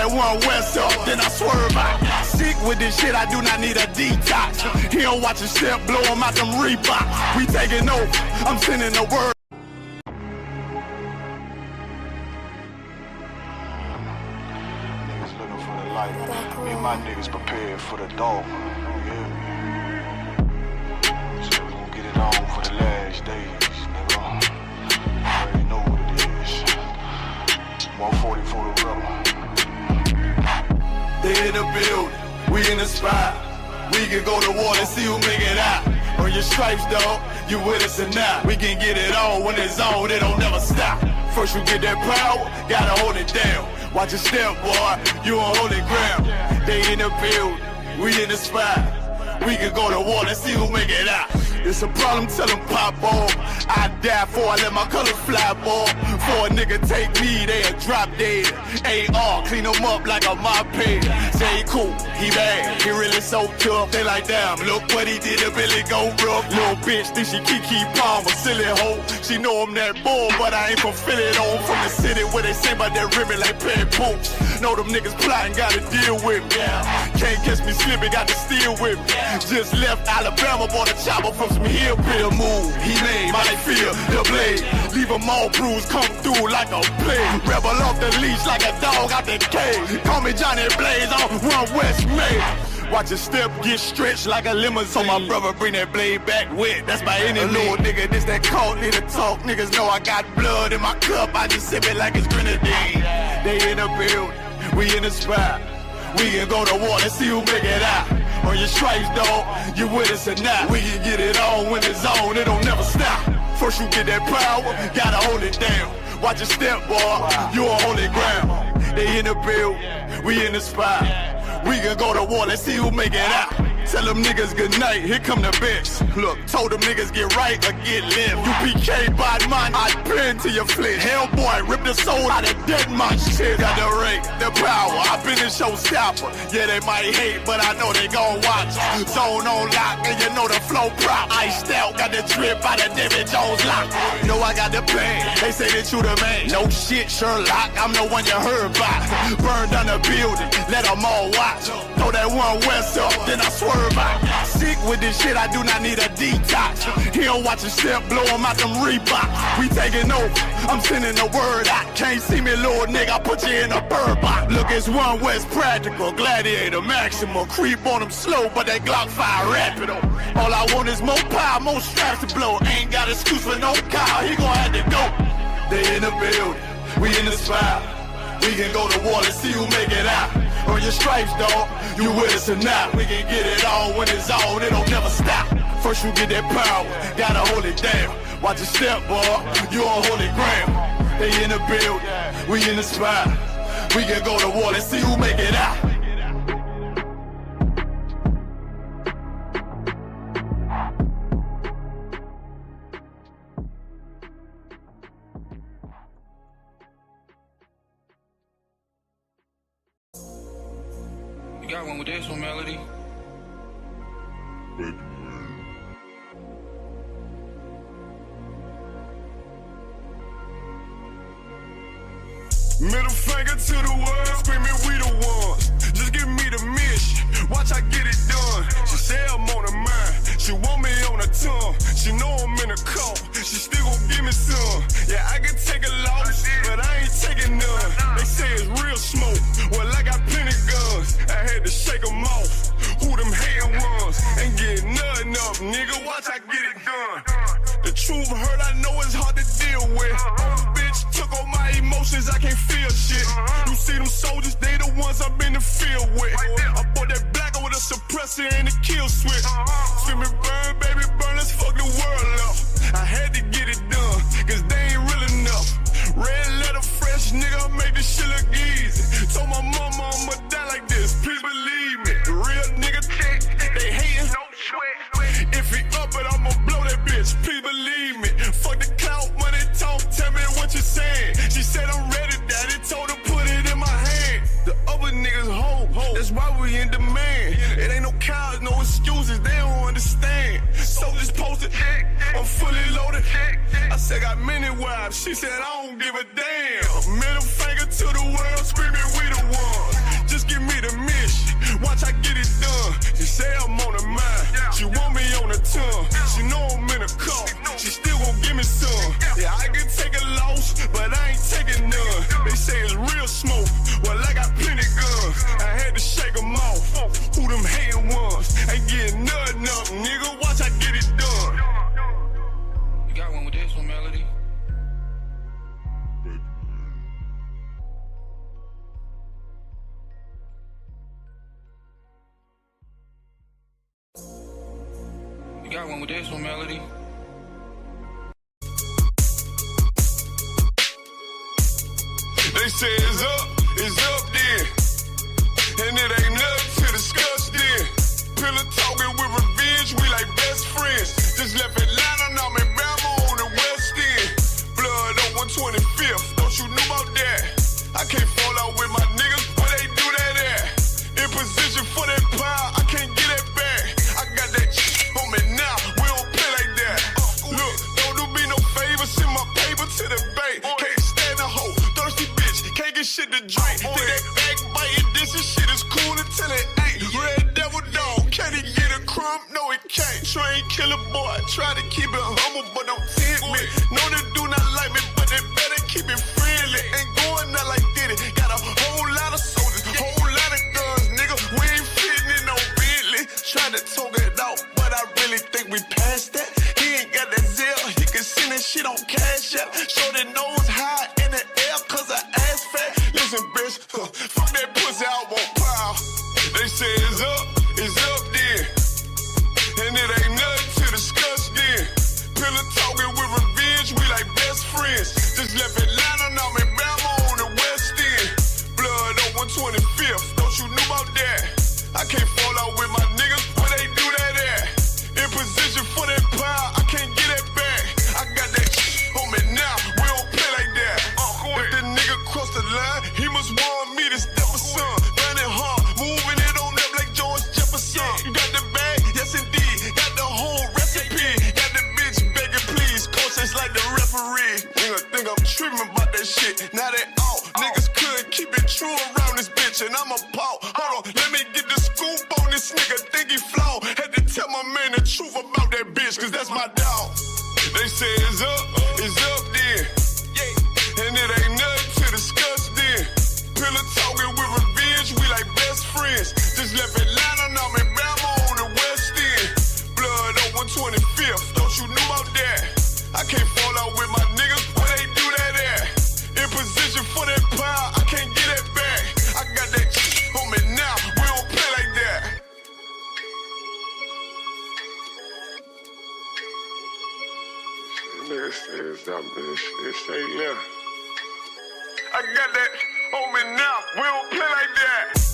One west up, then I swerve out. Sick with this shit, I do not need a detox. He don't watch a step, blow him out them Reeboks. We taking over, I'm sending the word. Niggas looking for the light. Me and my niggas prepared for the dog. Yeah. So we gon' get it on for the last days, nigga. You already know what it is. 140 for the rebel. They in the building, we in the spot. We can go to war and see who make it out. On your stripes, dog, you with us or not. We can get it on when it's on, it don't never stop. First you get that power, gotta hold it down. Watch your step, boy, you on holy ground. They in the building, we in the spot. We can go to war and see who make it out. It's a problem, tell them pop off. I die for I let my colors fly, boy. For a nigga take me, they'll drop dead. AR, clean them up like a mop head. Say he cool, he bad, he really so tough. They like, damn, look what he did to Billy go rough. Little bitch think she Kiki Palmer, silly hoe. She know I'm that bull, but I ain't from Philly though. From the city where they say about that ribbon like Pet Poops. Know them niggas plotting, gotta deal with me. Can't catch me slipping, got to steal with me. Just left Alabama, bought a chopper from some hillbilly move. He made my feel the blade. Leave them all bruised, come through like a plague. Rebel off the leash like a dog out the cage. Call me Johnny Blaze on One West May. Watch your step get stretched like a limousine. So my brother bring that blade back wet. That's my enemy. Little nigga, this that cult need to talk. Niggas know I got blood in my cup. I just sip it like it's grenadine. They in the building, we in the spot. We can go to war and see who make it out. On your stripes, dog, you with us or not. We can get it on when it's on, it don't never stop. First you get that power, gotta hold it down. Watch your step, boy, you on holy ground. They in the building, we in the spot. We can go to war, let's see who make it out. Tell them niggas good night, here come the bitch. Look, told them niggas get right or get left. U.P.K. bad man, I pen to your flesh. Hellboy, rip the soul out of dead man shit. Got the rate, the power, I been a showstopper. Yeah, they might hate, but I know they gon' watch. Zone on lock, and you know the flow prop. Iced out, got the drip out of David Jones lock. Know I got the pain, they say that you the man. No shit, Sherlock, I'm the one you heard about. Burn down the building, let them all watch. Throw that one west up, then I swerve. Sick with this shit, I do not need a detox. He don't watch a step, blow him out them Reeboks. We taking over, I'm sending the word out. Can't see me, little nigga, I put you in a bird box. Look, it's One West practical, gladiator maximum. Creep on them slow, but they Glock 5 rapid. All I want is more power, more straps to blow. Ain't got excuse for no cow, he gon' have to go. They in the building, we in the spot. We can go to war and see who make it out. On your stripes, dog, you with us or not. We can get it on when it's on, it don't never stop. First you get that power, gotta hold it down. Watch your step, boy, you on holy ground. They in the building, we in the spot. We can go to war and see who make it out. You got one with this one, Melody? Middle finger to the world, screaming we the ones. Just give me the mission, watch I get it done. She say I'm on her mind, she want me on her tongue. She know I'm in a call, she still gon' give me some. Yeah, I can take a loss, but I ain't taking none. They say it's real smoke, well I got plenty guns. I had to shake them off, who them hand ones. Ain't getting nothing up, nigga, watch I get it done. The truth hurt, I know it's hard to deal with. Bitch took all my emotions, I can't feel shit. You see them soldiers, they the ones I'm in the field with. I bought that black with a suppressor and a kill switch. Screaming burn, baby, burn, let's fuck the world up. I had to get it done, cause they ain't real enough. Red letter, fresh nigga, make this shit look easy. Told my mama I'ma die like this, please believe me. The real nigga thick, they hating, no sweat. If he up it, I'ma blow that bitch, please believe me. Fuck the clout, money talk, tell me what you saying. She said I'm ready, daddy, told her put it in my hand. The other niggas hope, that's why we in demand. It ain't no cows, no excuses, they don't understand. Soldiers posted, I'm fully loaded. I said got many wives, she said I don't give a damn. Middle finger to the world, screaming we the ones. give me the mission. Watch I get it done. She say I'm on her mind. She want me on the tongue. She know I'm in a car. She still gon' give me some. Yeah, I can take a loss, but I ain't taking none. They say it's real smoke. Well, I got plenty guns. I had to shake them off. Who them hating ones? Ain't getting nothing up, nigga. Watch I get it done. You got one with this one, Melody? You got one with this one, Melody? They say it's up then. And it ain't nothing to discuss then. Pillow talking with revenge, we like best friends. Just left Atlanta, now I'm in Bama on the West End. Blood on 125th, don't you know about that? I can't fall out with my niggas, where they do that at? In position for that power, I can't get that back. I got that on me now, we don't play like that. Look, don't do me no favors, send my paper to the bank. Can't stand a hoe, thirsty bitch, can't get shit to drink. Think that backbiting, this and shit is cool until it ain't. Red devil dog, can he get a crumb? No, it can't. Train killer boy, try to keep it humble, but don't tempt me. Know they do not like me, but they better keep it friendly. Ain't going out like Diddy. Got a whole lot of soldiers, whole lot of guns, nigga. We ain't fitting in no Bentley. Try to talk it out, but I really think we passed that. He ain't got that Zell, he can send that shit on Cash App. Show that nose high in the air, cause her ass fat. Listen, bitch, fuck that pussy, I won't pile. They say it's up then. And it ain't nothing to discuss then. Pillow talking with revenge, we like best friends. Just left Atlanta, now I'm in Bama on the West End. Blood on 125th, don't you know about that? I can't fall out with my niggas, where they do that at? In position for that power, I can't get that back. I got that on me now, we don't play like that. If the nigga cross the line, he must want me to step a son. Running hard, moving it on up like George Jefferson. You got the bag, yes indeed, got the whole recipe. Got the bitch begging please, coaches like the referee. Nigga think I'm tripping about that shit, now they out. Niggas couldn't keep it true around this bitch, and I'm a paw. Hold on, let me get the scoop on this nigga, think he flaw. Had to tell my man the truth about that bitch, cause that's my dog. They say it's up then. And it ain't nothing to discuss then. Pillow talking with revenge, we like best friends. Just left Atlanta, now I'm in Bama on the West End. Blood on 125th, don't you know about that? I can't fall out with my niggas, where they do that at? In position for that power, I can't get that back. I got that on me now, we don't play like that. Nigga says up, bitch, say yeah. I got that on me now, we don't play like that.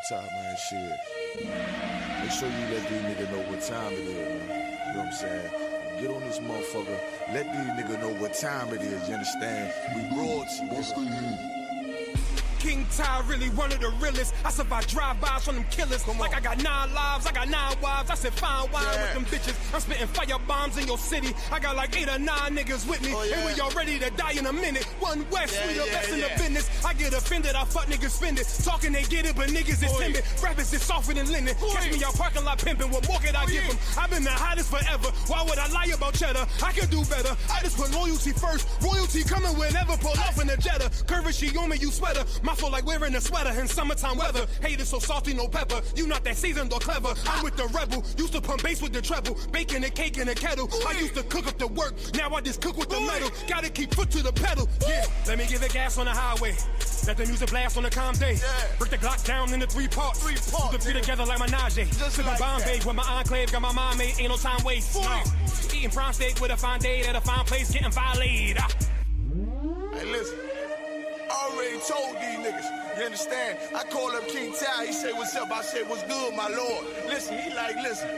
Top man shit. Make sure you let these niggas know what time it is, man. You know what I'm saying? Get on this motherfucker. Let these niggas know what time it is, you understand? We royalty. What's the name? King Ty really one of the realest. I survive drive-bys from them killers. Like I got 9 lives, I got 9 wives. I said fine wine with them bitches. I'm spitting fire bombs in your city. I got like 8 or 9 niggas with me. And we all ready to die in a minute. One West, we the best in the business. I get offended, I fuck niggas offended. Talking they get it, but niggas is timid. Rappers is softer than linen. Catch me out parking lot pimping. What more could I give them? I've been the hottest forever. Why would I lie about cheddar? I could do better. I just put loyalty first. Royalty coming whenever. Pull off in the Jetta. Curvature on me, you sweater. My fault like wearing a sweater in summertime weather. Haters so salty, no pepper. You not that seasoned or clever. I'm with the rebel. Used to pump bass with the treble. Baking a cake in a kettle. I used to cook up the work. Now I just cook with the metal. Gotta keep foot to the pedal. Yeah, let me give it gas on the highway. Let the music blast on the calm day. Break the Glock down into 3 parts. Put the 3 together like my Najee. Sipping like Bombay with my enclave. Got my mind made. Ain't no time waste. No. Eating prime steak with a fine date at a fine place. Getting violated. Hey, listen. I already told these niggas. You understand? I call up King Ty. He say, what's up? I say, what's good, my lord? Listen, he like, listen.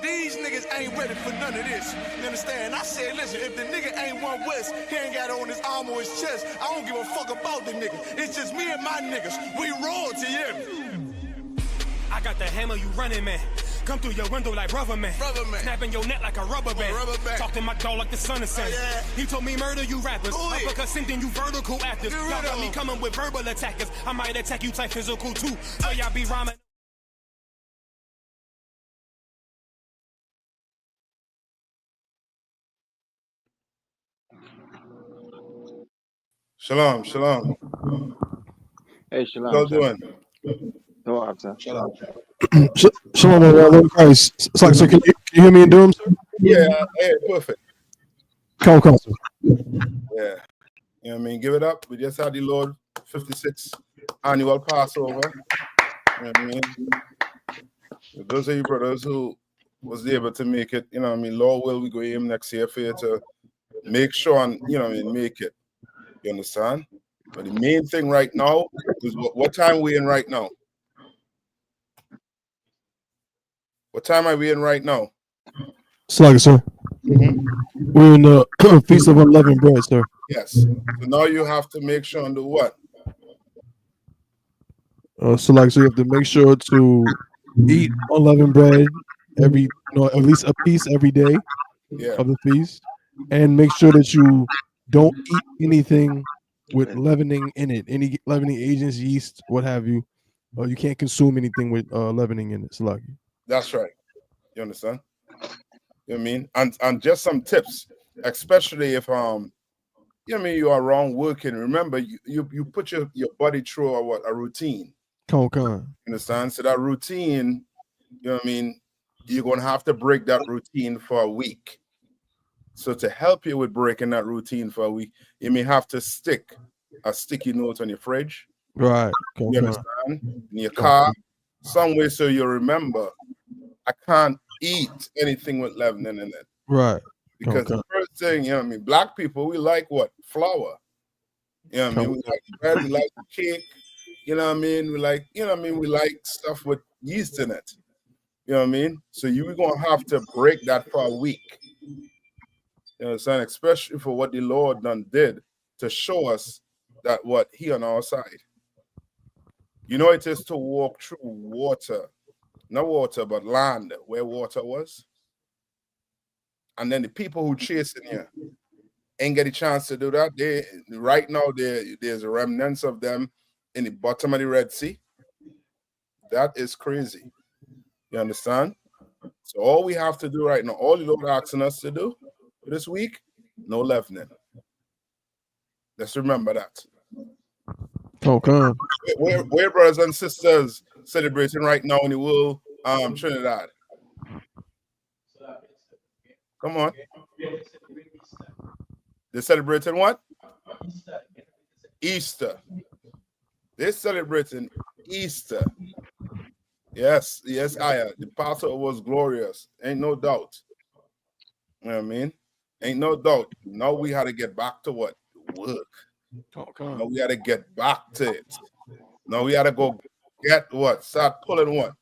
These niggas ain't ready for none of this. You understand? I said, listen, if the nigga ain't one West, he ain't got it on his arm or his chest. I don't give a fuck about the nigga. It's just me and my niggas. We royalty, yeah. I got the hammer, you running, man. Come through your window like rubber man. Snapping your neck like a rubber band. Talk to my dog like the sun is setting. Yeah. He told me murder you rappers. Because sending you vertical actors. Y'all got me coming with verbal attackers. I might attack you type physical too. So y'all be rhyming. Shalom, shalom. Hey, Shalom. How you doing? Go out, sir. Shalom. Shalom, Lord Christ. It's like, so can you hear me in Doom, sir? Yeah, perfect. Come, sir. Yeah. You know what I mean? Give it up. We just had the Lord 56 annual Passover. You know what I mean? Those of you brothers who was able to make it, you know what I mean? Lord will we go aim next year for you to make sure and, you know what I mean, make it. You understand? But the main thing right now is what time we in right now? What time are we in right now? Slug, sir. We're in the Feast of Unleavened Bread, sir. Yes. So now you have to make sure and do what? So you have to make sure to eat unleavened bread every, at least a piece every day of the feast, and make sure that you don't eat anything with leavening in it, any leavening agents, yeast, what have you. You can't consume anything with leavening in it. Slug. That's right. You understand? You know what I mean? And just some tips, especially if you know what I mean, you are wrong working. Remember, you put your body through a routine. Come. You understand? So that routine, you know what I mean, you're gonna have to break that routine for a week. So to help you with breaking that routine for a week, you may have to stick a sticky note on your fridge. Right. You understand? In your car, somewhere so you remember, I can't eat anything with leavening in it. Right. Because the first thing, you know what I mean, black people, we like what? Flour. You know what I mean? We like bread, we like cake, you know what I mean? We like, you know what I mean? We like stuff with yeast in it. You know what I mean? So you're gonna have to break that for a week. You know what I'm saying? Especially for what the Lord done did to show us that what he on our side. You know, it is to walk through water, not water, but land where water was. And then the people who chasing you ain't get a chance to do that. Right now there's a remnants of them in the bottom of the Red Sea. That is crazy. You understand? So all we have to do right now, all the Lord asking us to do this week, no leavening. Let's remember that. Okay. We're brothers and sisters celebrating right now in the world, Trinidad. Come on. They're celebrating what? Easter. They're celebrating Easter. Yes, Aya. The Passover was glorious. Ain't no doubt. You know what I mean? Ain't no doubt. Now we had to get back to what? Work. Now we had to get back to it. Now we had to go get what? Start pulling what?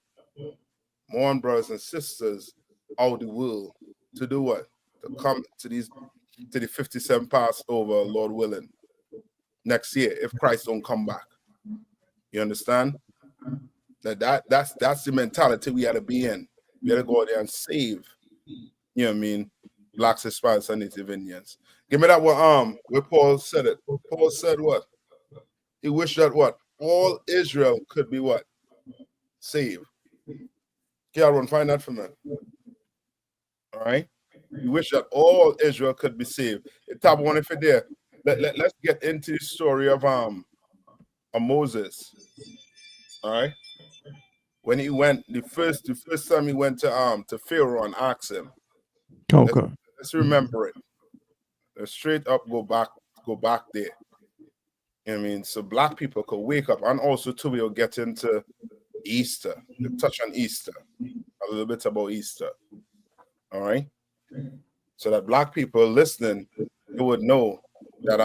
More brothers and sisters out the world to do what? To come to the 57 Passover, Lord willing, next year if Christ don't come back. You understand? That's the mentality we had to be in. We had to go there and save. You know what I mean? Blacks, Hispanics, and Native Indians. Give me that one where Paul said it. Paul said what? He wished that what? All Israel could be what? Saved. Okay, everyone, find that for me. All right? He wished that all Israel could be saved. The top one, if you're there, let's get into the story of Moses. All right? When he went, the first time he went to Pharaoh and asked him. Okay. Let's remember it. Let's straight up go back there. You know what I mean? So black people could wake up, and also too we'll get into Easter. We'll touch on Easter. A little bit about Easter. All right. So that black people listening, they would know that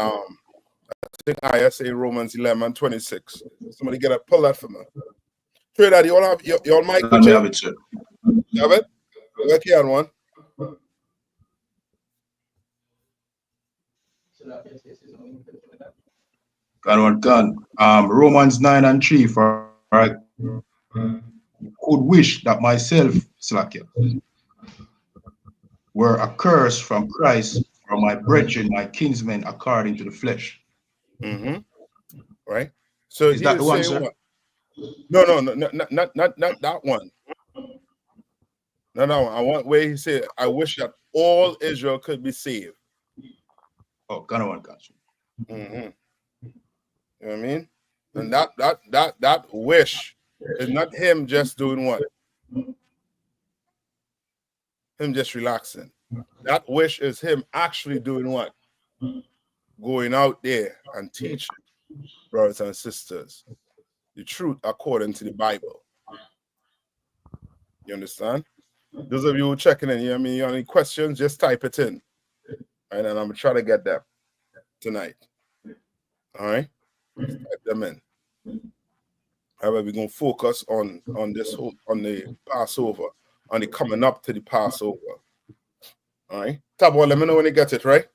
I say Romans 11:26. Somebody get a pull that for me. Trey Daddy, you all have your mic with you? have it, sir. You have it? Okay, on one. Romans 9:3 for I could wish that myself, Slakia, were accursed from Christ for my brethren, my kinsmen, according to the flesh. Mm-hmm. Right. So Is that the one, saying sir? what? No, not that one. No, I want where he said, I wish that all Israel could be saved. Oh, Ganawan country. Mm-hmm. You know what I mean? And that wish is not him just doing what? Him just relaxing. That wish is him actually doing what? Going out there and teaching brothers and sisters the truth according to the Bible. You understand? Those of you who checking in, you know what I mean? You have any questions, just type it in. And then I'm gonna try to get them tonight. All right? Type them in. However, we're gonna focus on this whole on the Passover, on the coming up to the Passover. All right. Tabo, let me know when you get it, right?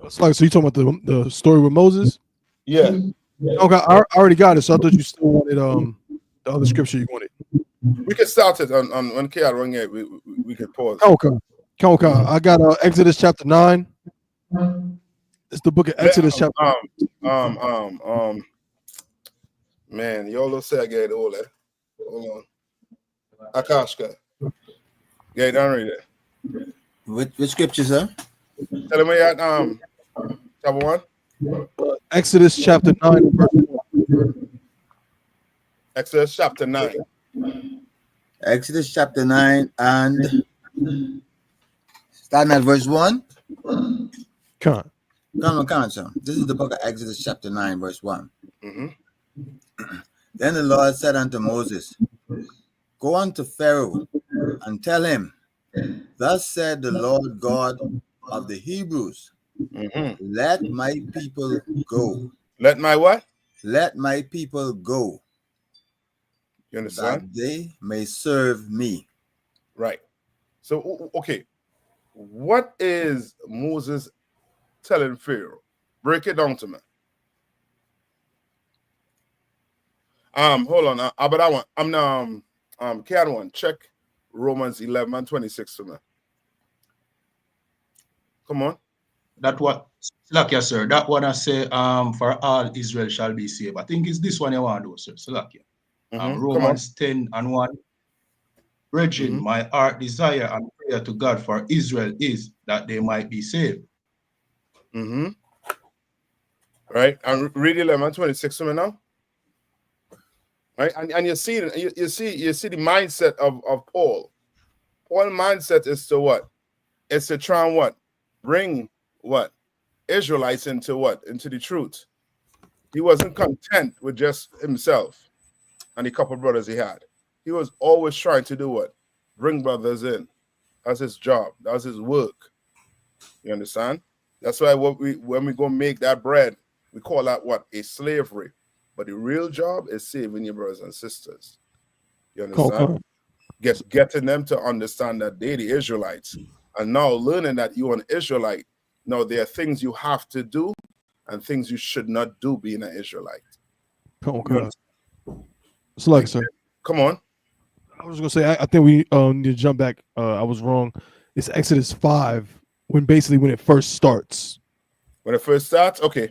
It's like, so you talking about the story with Moses? Yeah. Okay, I already got it. So I thought you still wanted the other scripture you wanted. We can start it on when KR run it. We can pause. Okay. I got Exodus chapter 9. It's the book of Exodus chapter. Man, y'all say I get it all there. Hold on. Akashka. Yeah, don't read it. Which scripture, sir? Tell him where you at chapter 1. Exodus chapter 9, verse 1. Exodus chapter 9. Exodus chapter 9 and starting at verse 1. Come on, sir. This is the book of Exodus chapter 9, verse 1. Mm-hmm. Then the Lord said unto Moses, Go unto Pharaoh and tell him, Thus said the Lord God of the Hebrews, Let my people go. Let my what? Let my people go. You understand? That they may serve me. Right. So, okay. What is Moses telling Pharaoh? Break it down to me. Hold on. But I want. K1, check Romans 11:26 to me. Come on. That what, Slakia, sir. That one I say, for all Israel shall be saved. I think it's this one you want to do, sir. Slakia. Romans 10:1. Brethren, my heart desire and prayer to God for Israel is that they might be saved. Right. And read 11:26 to me now. Right. And you see the mindset of Paul. Paul's mindset is to what? It's to try and what? Bring what? Israelites into what? Into the truth. He wasn't content with just himself and the couple brothers he had. He was always trying to do what? Bring brothers in. That's his job. That's his work. You understand? That's why when we go make that bread, we call that what? A slavery. But the real job is saving your brothers and sisters. You understand? Getting them to understand that they're the Israelites. And now learning that you're an Israelite. Now there are things you have to do and things you should not do being an Israelite. It's like, sir. Come on. I was gonna say I think we need to jump back. I was wrong. It's Exodus 5 when it first starts. When it first starts, okay.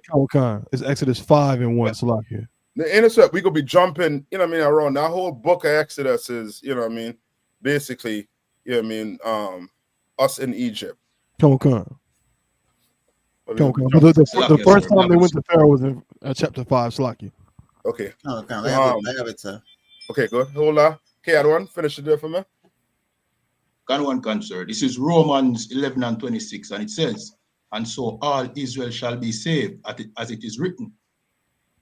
It's Exodus 5:1. It's like here. The intercept, we could be jumping, you know what I mean, around that whole book of Exodus is, you know what I mean, basically, you know what I mean, us in Egypt. But the first time they went to Pharaoh was in chapter 5, Slacky. Okay. I have it, sir. Okay, good. Hold on. Okay, I don't finish it there for me. Sir. This is Romans 11:26, and it says, And so all Israel shall be saved, as it is written,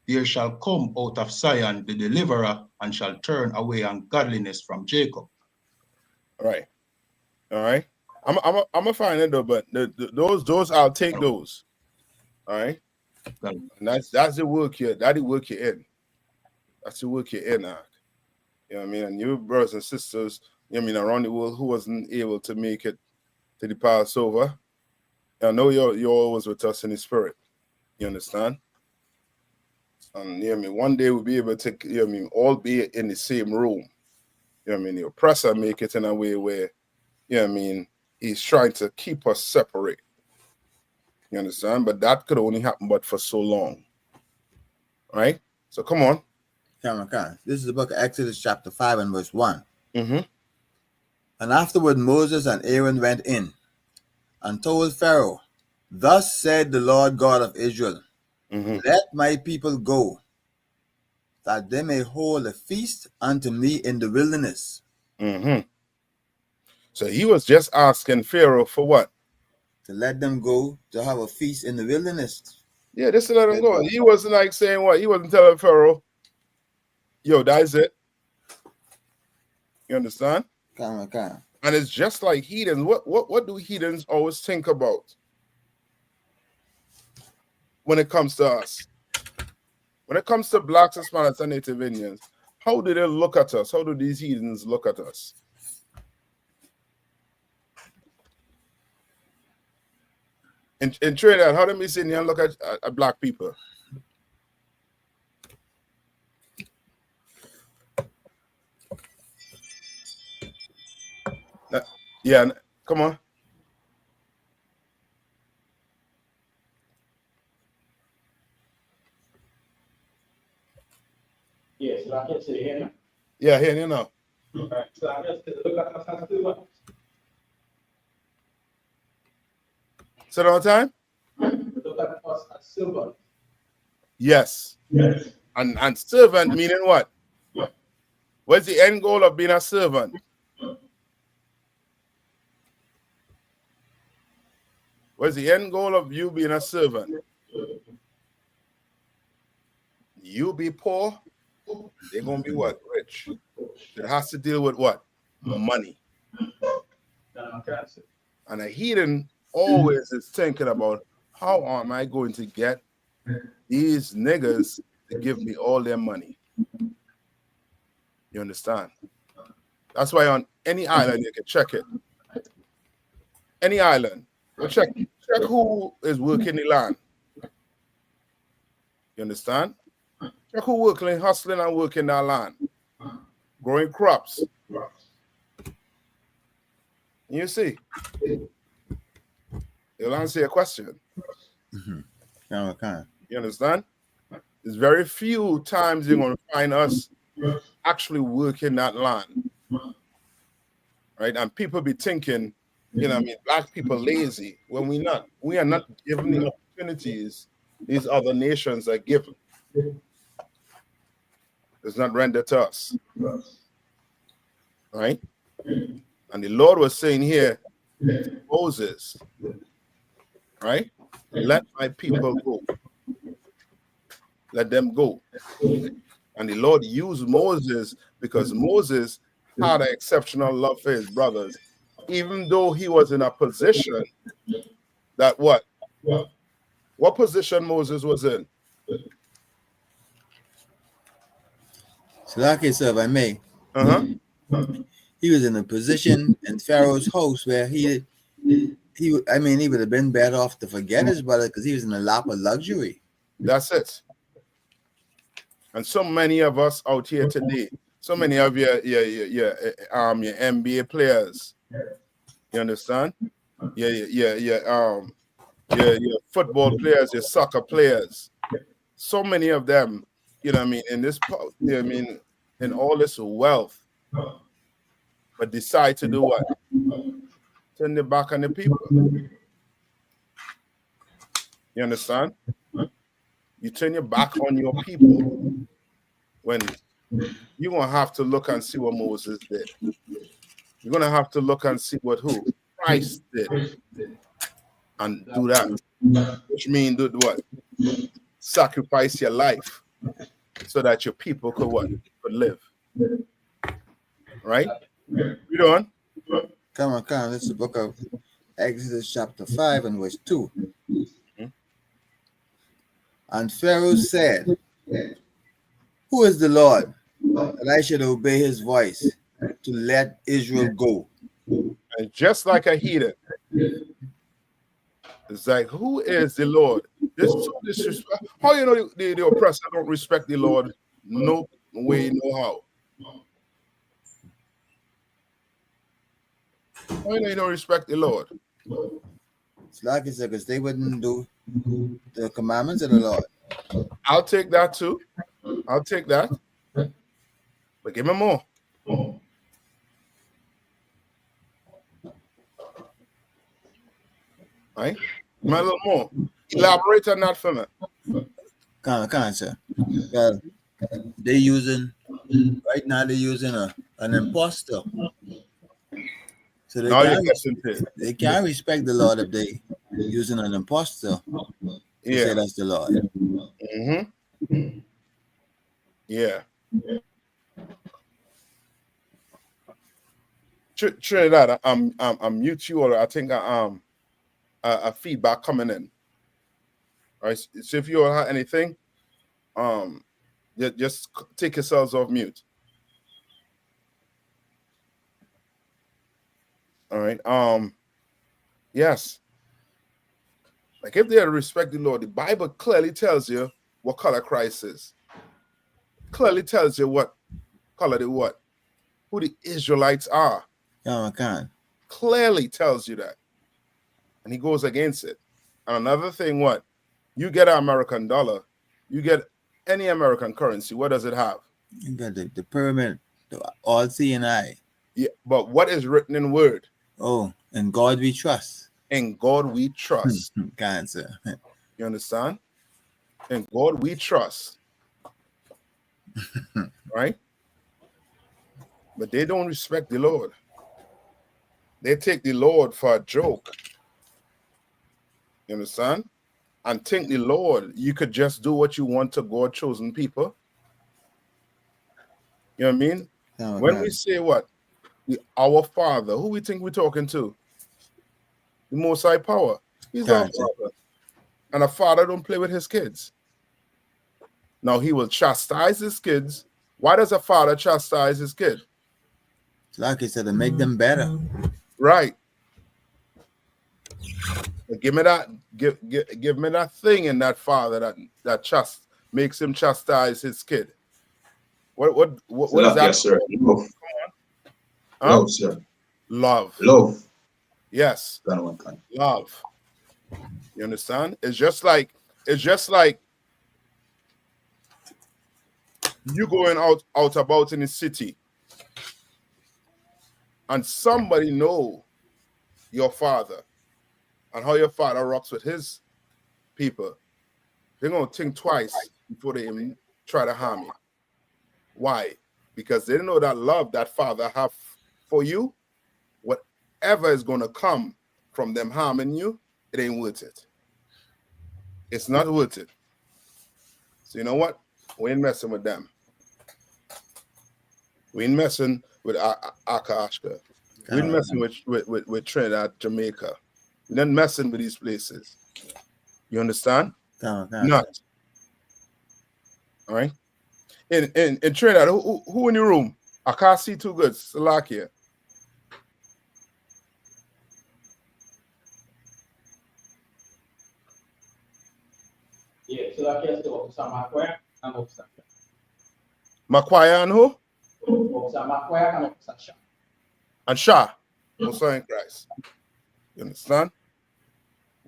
There shall come out of Zion the deliverer, and shall turn away ungodliness from Jacob. All right. I'm gonna find it though, but those I'll take those. All right. And that's the work here. That's the work you're in. That's the work you're in, Ak. You know what I mean? And your brothers and sisters, you know what I mean, around the world who wasn't able to make it to the Passover. I know you're always with us in the spirit. You understand? And you know what I mean, one day we'll be able to, you know what I mean, all be in the same room. You know what I mean? The oppressor make it in a way where, you know what I mean, he's trying to keep us separate. You understand? But that could only happen but for so long. Right? So come on. Come on. This is the book of Exodus chapter 5 and verse 1. Mm-hmm. And afterward Moses and Aaron went in and told Pharaoh, thus said the Lord God of Israel, let my people go, that they may hold a feast unto me in the wilderness. Mm-hmm. So he was just asking Pharaoh for what? To let them go to have a feast in the wilderness. Yeah, just to let him go. He wasn't like saying what? He wasn't telling Pharaoh, yo, that's it. You understand? Come on. And it's just like heathens. What do heathens always think about when it comes to us? When it comes to blacks, Hispanics, and Native Indians, how do they look at us? How do these heathens look at us? In Trinidad, how do we sit here and look at black people? Yeah, come on. Yes, so I can say here now. Yeah, here now. Okay, so I guess look at us as silver. Say it all the time? Look at us as silver. Yes. Yes. And servant meaning what? What's the end goal of being a servant? What's the end goal of you being a servant? You be poor, they're going to be what? Rich. It has to deal with what? Money. And a heathen always is thinking about, how am I going to get these niggas to give me all their money? You understand? That's why on any island you can check it. Any island. Check who is working the land. You understand? Check who working, hustling and working that land. Growing crops. You see? It'll answer your question. Okay. You understand? There's very few times you're going to find us actually working that land. Right? And people be thinking, you know what I mean, black people lazy. When we're not. We are not given the opportunities these other nations are given. It's not rendered to us. Right? And the Lord was saying here, Moses, right? Let my people go. Let them go. And the Lord used Moses because Moses had an exceptional love for his brothers, even though he was in a position that what? What position Moses was in? So like I said, if I may, he was in a position in Pharaoh's house where he would have been better off to forget his brother because he was in a lap of luxury. That's it. And so many of us out here today, so many of your NBA players, you understand? Your football players, your soccer players, so many of them, you know what I mean, in this, you know what I mean, in all this wealth, but decide to do what? Turn their back on the people. You understand? You turn your back on your people when you're going to have to look and see what Moses did. You're going to have to look and see what who? Christ did. And do that. Which means do what? Sacrifice your life so that your people could what? Could live. Right? Read on. Come on. This is the book of Exodus chapter 5 and verse 2. And Pharaoh said, who is the Lord, that I should obey his voice to let Israel go? And just like a heathen, it's like, who is the Lord? This is so disrespect. How you know the oppressor don't respect the Lord? No way, no how. How you know you don't respect the Lord? It's like it's because they wouldn't do the commandments of the Lord. I'll take that too. I'll take that. But give me more. Right? Give me a little more. Elaborate on that for me. Can't, sir. Well, they're using, right now they're using an imposter. So they can't respect the Lord if they using an imposter to say that's the Lord. Mm-hmm. Yeah. Trinidad, I'm mute you, or I think a feedback coming in. All right. So if you all have anything, just take yourselves off mute. All right. Yes. Like if they respect the Lord, the Bible clearly tells you what color Christ is. Clearly tells you what color who the Israelites are. Clearly tells you that. And he goes against it. And another thing, what? You get an American dollar, you get any American currency. What does it have? You got the pyramid, all C and I. Yeah, but what is written in word? Oh, in God we trust. In God we trust. Cancer. You understand? In God we trust. Right? But they don't respect the Lord. They take the Lord for a joke. You understand? And think the Lord, you could just do what you want to God chosen people. You know what I mean? When we say what? Our Father, who we think we're talking to? The Most High Power. He's our Father. And a father don't play with his kids. Now he will chastise his kids. Why does a father chastise his kid? Like I said, to make them better. Right. Give me that. Give me that thing in that father that makes him chastise his kid. What is that? Yes, sir. Love. Love, sir. Love. Love. Yes. Love. You understand? It's just like you going out about in the city and somebody know your father and how your father rocks with his people. They're going to think twice before they even try to harm you. Why? Because they know that love that father have for you, whatever is going to come from them harming you, it ain't worth it. It's not worth it. So you know what? We ain't messing with them. We ain't messing with I.S.U.P.K. We ain't messing with Trinidad, Jamaica. We're not messing with these places. You understand? Not. All right. In Trinidad, who in the room? I can't see too good. Salakia. Yeah, Salakia still Makwaya and Opsasha. Makwaya and who? Makwaya and Opsasha. And Shah. Messiah in Christ. You understand?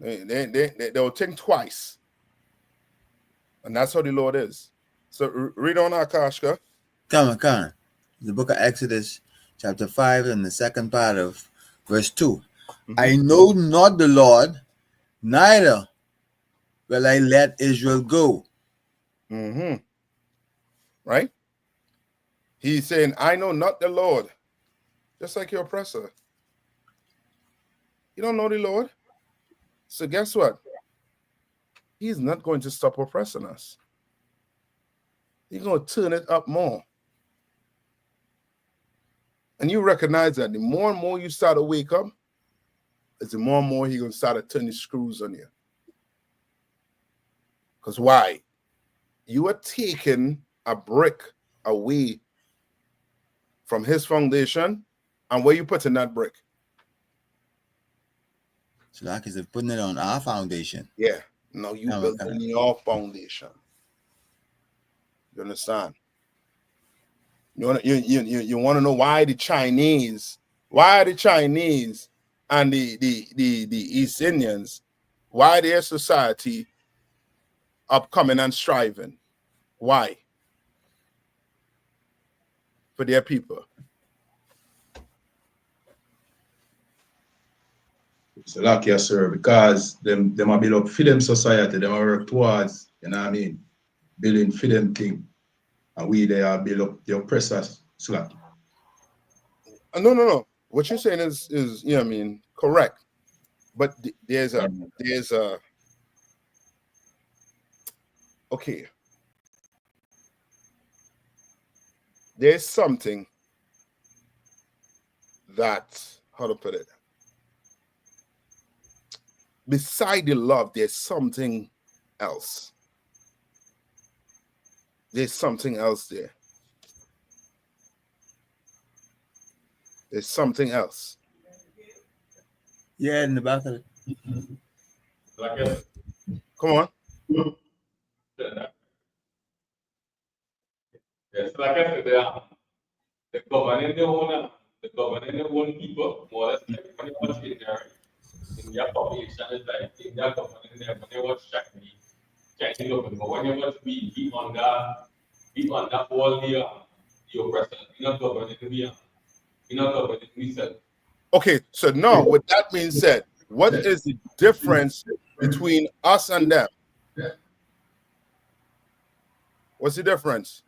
They'll think twice. And that's how the Lord is. So read on I.S.U.P.K. Come on. The book of Exodus, chapter 5, and the second part of verse 2. Mm-hmm. I know not the Lord, neither will I let Israel go. Mm-hmm. Right? He's saying, I know not the Lord. Just like your oppressor. You don't know the Lord. So guess what? He's not going to stop oppressing us. He's going to turn it up more. And you recognize that the more and more you start to wake up, is the more and more he's going to start to turn the screws on you. Because why? You are taking a brick away from his foundation, and where you putting that brick? So like is putting it on our foundation. Yeah. No, you building your foundation. You understand? You want to know why the Chinese and the East Indians, why their society upcoming and striving? Why? For their people. So like yes, sir, because them are build up for them society, them are work towards, you know what I mean, building for them thing. And we they are build up the oppressors. Slack. No. What you're saying is you know what I mean, correct. But there's a okay. There's something that, how to put it, beside the love, there's something else. There's something else there. There's something else. Yeah, in the back of it. Come on. Yes, like I said, the governing their own people, more or less, everybody was in their population is like in their governing there, when they watch Chinese open, but when you watch be on that all the oppressor, you're not governing yourself. Okay, so now with that being said, what is the difference between us and them? What's the difference?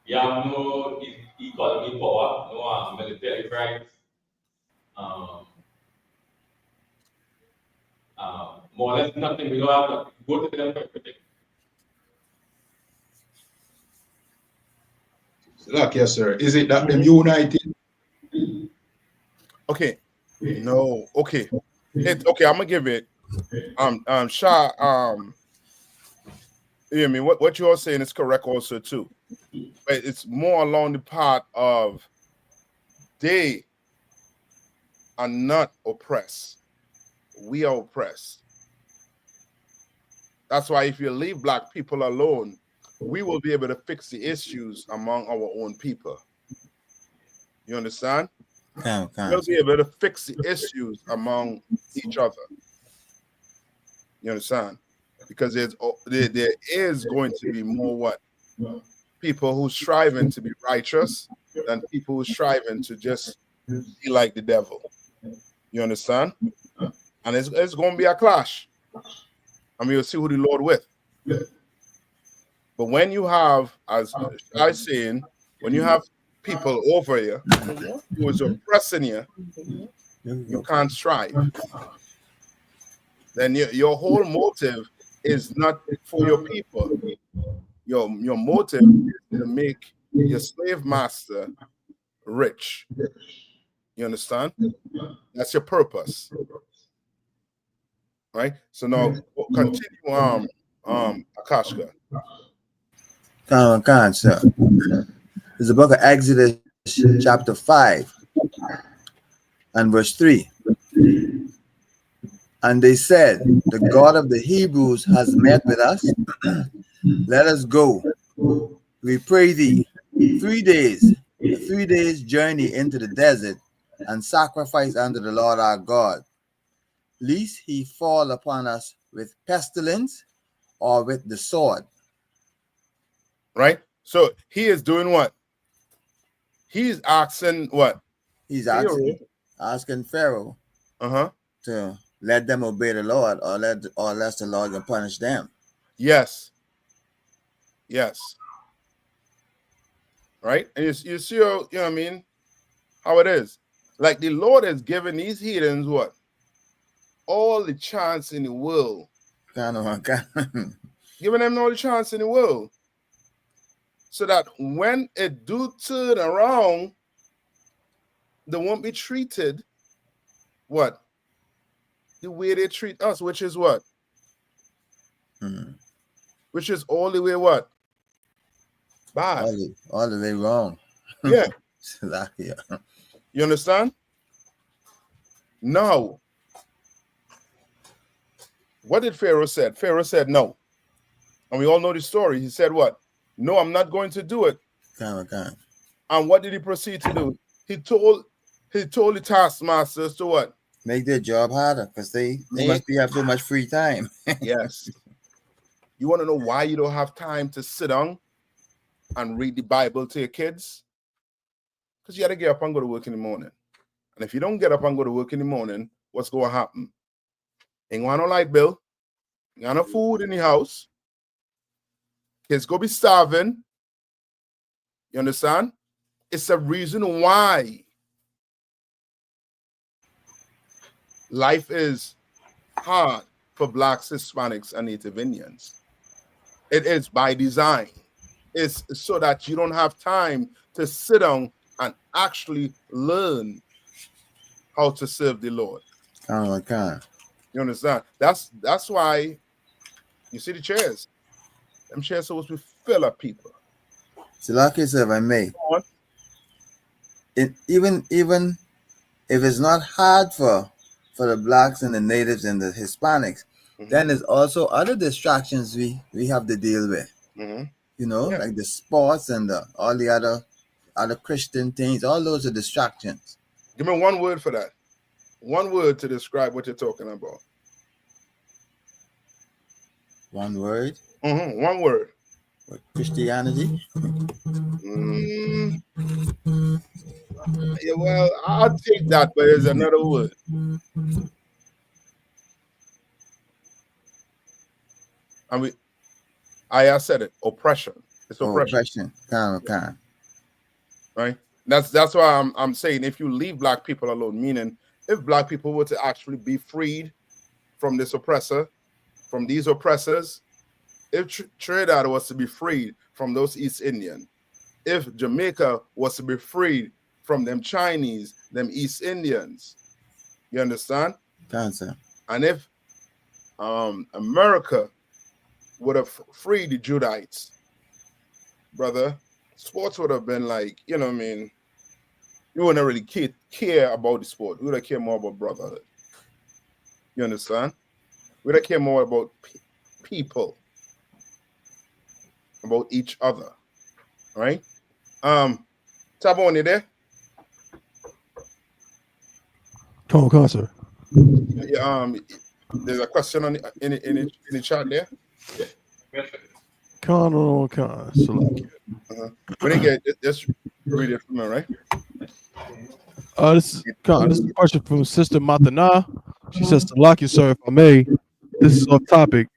Yeah, no economy power, no military rights. More or less nothing. We don't have to go to them for everything. Like yes, sir. Is it that them united? Okay. No. Okay. Okay. I'm gonna give it. Shah. You know what I mean? What you're saying is correct also too, but it's more along the part of they are not oppressed. We are oppressed. That's why if you leave black people alone, we will be able to fix the issues among our own people. You understand? We'll be able to fix the issues among each other. You understand? Because there is going to be more what? People who striving to be righteous than people who striving to just be like the devil. You understand? And it's going to be a clash. And we'll see who the Lord with. But when you have, as I was saying, when you have people over you who is oppressing you, you can't strive. Then your whole motive is not for your people. Your motive is to make your slave master rich. You understand? That's your purpose. Right? So now continue Akashka. Sir. There's the book of Exodus chapter 5 and verse 3. And they said, the God of the Hebrews has met with us. Let us go. We pray thee 3 days journey into the desert and sacrifice unto the Lord our God, lest he fall upon us with pestilence or with the sword. Right? So he is doing what? He's asking what? He's asking Pharaoh to let them obey the Lord, or lest the Lord can punish them. Yes. Right? And you see how, you know what I mean, how it is. Like the Lord has given these heathens what? All the chance in the world. Giving them all the chance in the world. So that when it do turn around, they won't be treated what? The way they treat us, which is what? which is all the way what? Bad. All the way wrong. Yeah. Yeah. You understand? Now, what did Pharaoh said? Pharaoh said no. And we all know the story. He said what? No, I'm not going to do it. And what did he proceed to do? He told the taskmasters to what? Make their job harder, because they must have so much free time. Yes. You want to know why you don't have time to sit down and read the Bible to your kids? Because you got to get up and go to work in the morning. And if you don't get up and go to work in the morning, what's going to happen? Ain't got no light bill. Ain't got no food in the house. Kids go be starving. You understand? It's a reason why life is hard for Blacks, Hispanics, and Native Indians. It is by design. It's so that you don't have time to sit down and actually learn how to serve the Lord. You understand? That's why you see the chairs. Them chairs supposed to be full of people. So, like I said, if I may, even if it's not hard for the Blacks and the Natives and the Hispanics, then there's also other distractions we have to deal with. You know, like the sports and all the other Christian things. All those are distractions. Give me one word for that. One word to describe what you're talking about. One word? One word. What, Christianity? Yeah, well, I'll take that, but there's another word. And I said it. Oppression. It's oppression. Right? That's why I'm saying if you leave Black people alone, meaning if Black people were to actually be freed from this oppressor, from these oppressors, if Trinidad was to be freed from those East Indian, if Jamaica was to be freed from them Chinese, them East Indians, you understand? And if America would have freed the Judites, brother, sports would have been like, you know what I mean? You wouldn't really care about the sport. We would have cared more about brotherhood. You understand? We would have cared more about people, about each other, right? Tabon, you there? Come on, sir. There's a question in the chat there. When you get just read it from me, right? This is a question from Sister Matana. She says, to lock you, sir, if I may. This is off topic.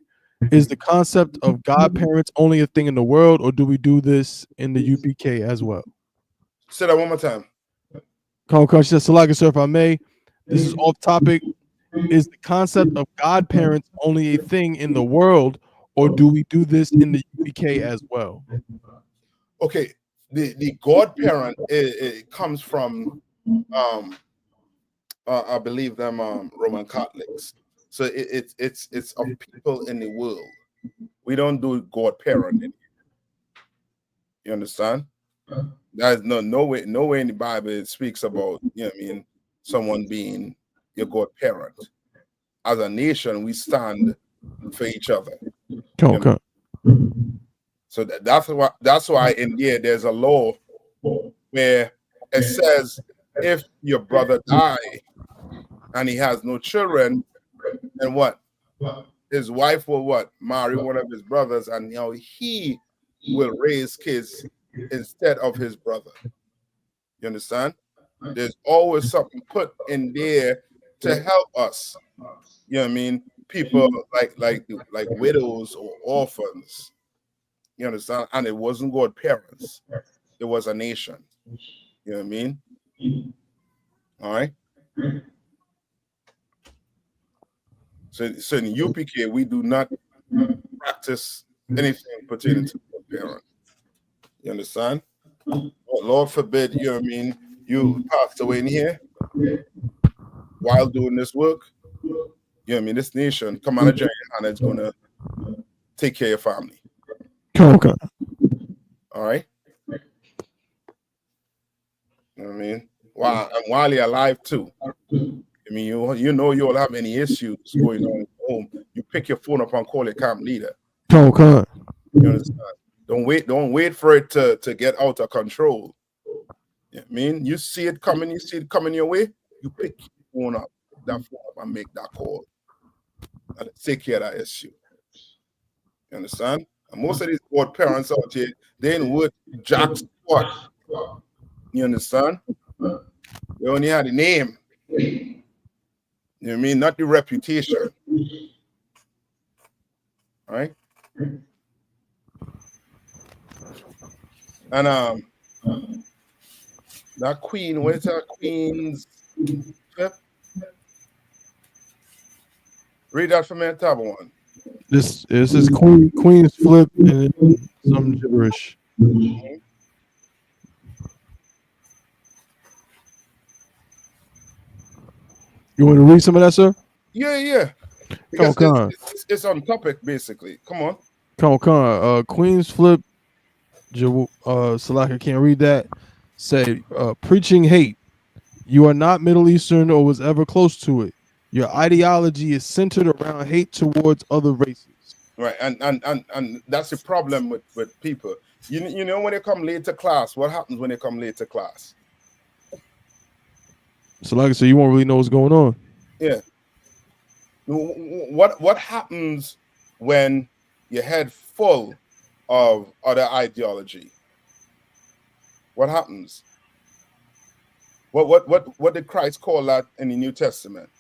Is the concept of godparents only a thing in the world, or do we do this in the UPK as well? Say that one more time. She says, to lock you, sir, if I may. This is off topic. Is the concept of godparents only a thing in the world, or do we do this in the UPK as well? Okay, the godparent it comes from I believe them Roman Catholics. So it's of people in the world. We don't do godparent. You understand? There's no way in the Bible it speaks about, you know what I mean, someone being your godparent. As a nation, we stand for each other. Okay. So that's why in there there's a law where it says if your brother die and he has no children, then what? His wife will what? Marry one of his brothers, and he will raise kids instead of his brother. You understand? There's always something put in there to help us. You know what I mean? People like widows or orphans. You understand? And it wasn't godparents. It was a nation. You know what I mean? All right. So in UPK, we do not practice anything pertaining to godparents. You understand? Well, Lord forbid, you know what I mean, you passed away in here while doing this work. You know what I mean? This nation, Commander General YAHANNA is gonna take care of your family. Okay. All right. You know what I mean? Wow, and while you're alive too. I mean, you know you'll have any issues going on at home. You pick your phone up and call your camp leader. Okay. You understand? Don't wait for it to get out of control. You know what I mean? You see it coming your way, you pick your phone up, and make that call. And take care of that issue. You understand? And most of these board parents out here, they ain't worth jack squat. You understand? They only had the name. You know what I mean? Not the reputation. Right? And that queen, what is that queen's flip? Read that for me, tab one. This is Queen's Flip and some gibberish. You want to read some of that, sir? Yeah. Because it's on topic, basically. Come on. Come on. Queen's Flip, Salaka can't read that. Say, preaching hate. You are not Middle Eastern or was ever close to it. Your ideology is centered around hate towards other races. Right, and that's the problem with people. You know when they come late to class, what happens when they come late to class? So like I said, you won't really know what's going on. Yeah. What happens when your head full of other ideology? What happens? What did Christ call that in the New Testament?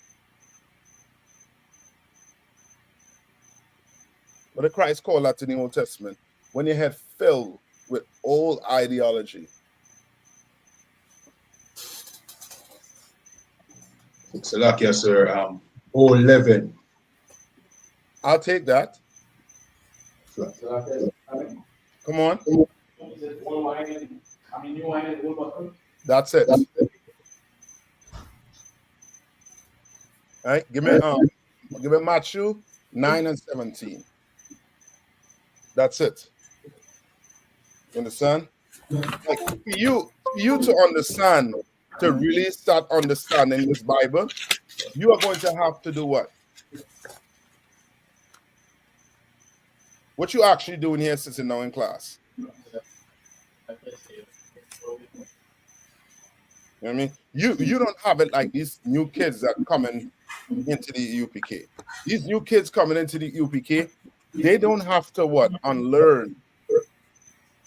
What did Christ call that in the Old Testament? When your head filled with old ideology. It's like, yes, sir. 011. I'll take that. Come on. That's it. All right, give me Matthew 9 and 17. That's it. You understand? Like for you to understand, to really start understanding this Bible, you are going to have to do what? What you actually doing here sitting now in class? You know what I mean? You don't have it like these new kids that coming into the I.S.U.P.K. These new kids coming into the I.S.U.P.K, they don't have to what? Unlearn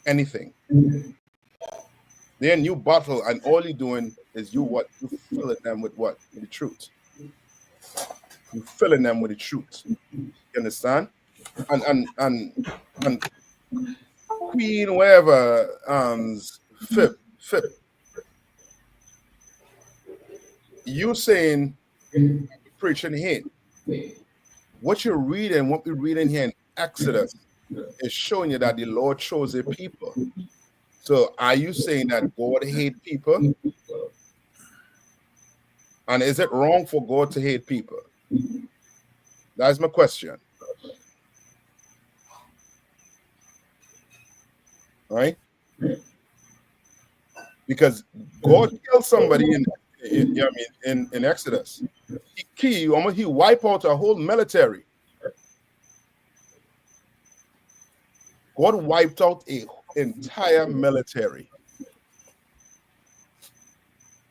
anything. They're a new bottle, and all you're doing is you filling them with what? With the truth. You filling them with the truth. You understand? And Queen, whatever, Fip. You saying preaching hate. What you're reading, what we're reading here in Exodus is showing you that the Lord chose a people. So are you saying that God hates people? And is it wrong for God to hate people? That's my question. Right? Because God killed somebody in Exodus. He wiped out a whole military. God wiped out an entire military.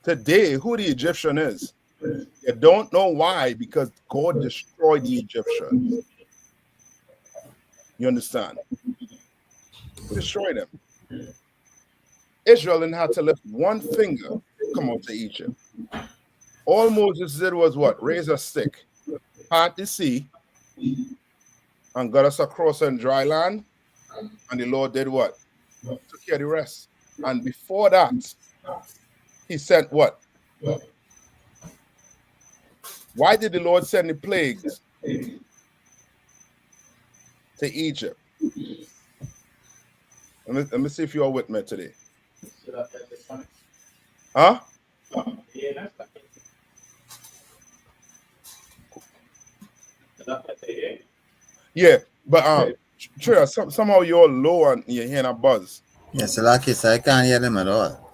Today, who the Egyptian is, you don't know why, because God destroyed the Egyptians. You understand? He destroyed them. Israel didn't have to lift one finger to come out to Egypt. All Moses did was what? Raise a stick, part the sea, and got us across on dry land. And the Lord did what? Took care of the rest. And before that, he sent what? Why did the Lord send the plagues to Egypt? Let me see if you are with me today. Huh? Yeah, but Trey, somehow you're low and you're hearing a buzz. Yes, lucky, so I can't hear them at all.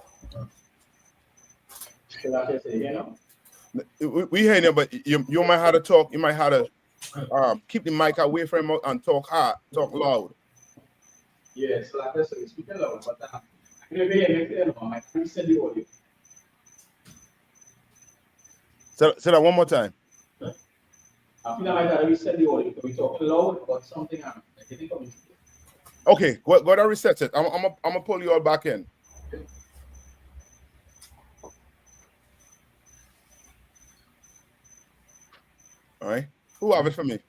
We hear you, but you might have to talk. You might have to keep the mic away from him and talk hard, talk loud. Yes, like I said, speaking loud, but I can hear my reset the audio. Say that one more time. I feel like I reset the audio. We talking loud, but something I'm getting coming. Okay, go ahead and reset it. I'm gonna pull you all back in. All right. Who have it for me?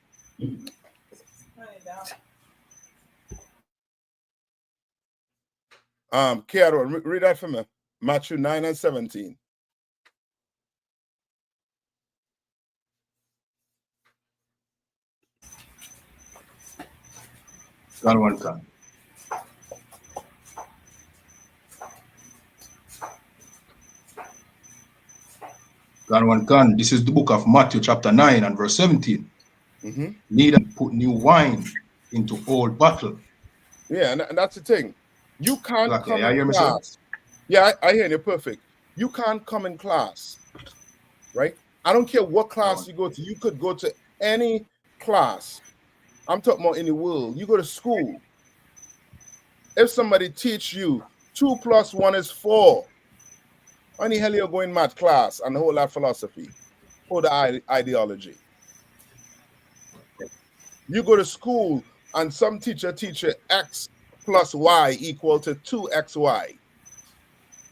Kiara, read that for me. Matthew 9 and 17. God one can. God one can. This is the book of Matthew chapter 9 and verse 17. Neither put new wine into old bottle. Yeah, and that's the thing. You can't come I hear in me, class. Yeah, I hear you perfect. You can't come in class, right? I don't care what class you go to. You could go to any class. I'm talking about in the world. You go to school. If somebody teach you 2 + 1 is 4, how in the hell you're going math class and hold that philosophy, hold the ideology? You go to school and some teacher teach you X + Y equal to 2XY.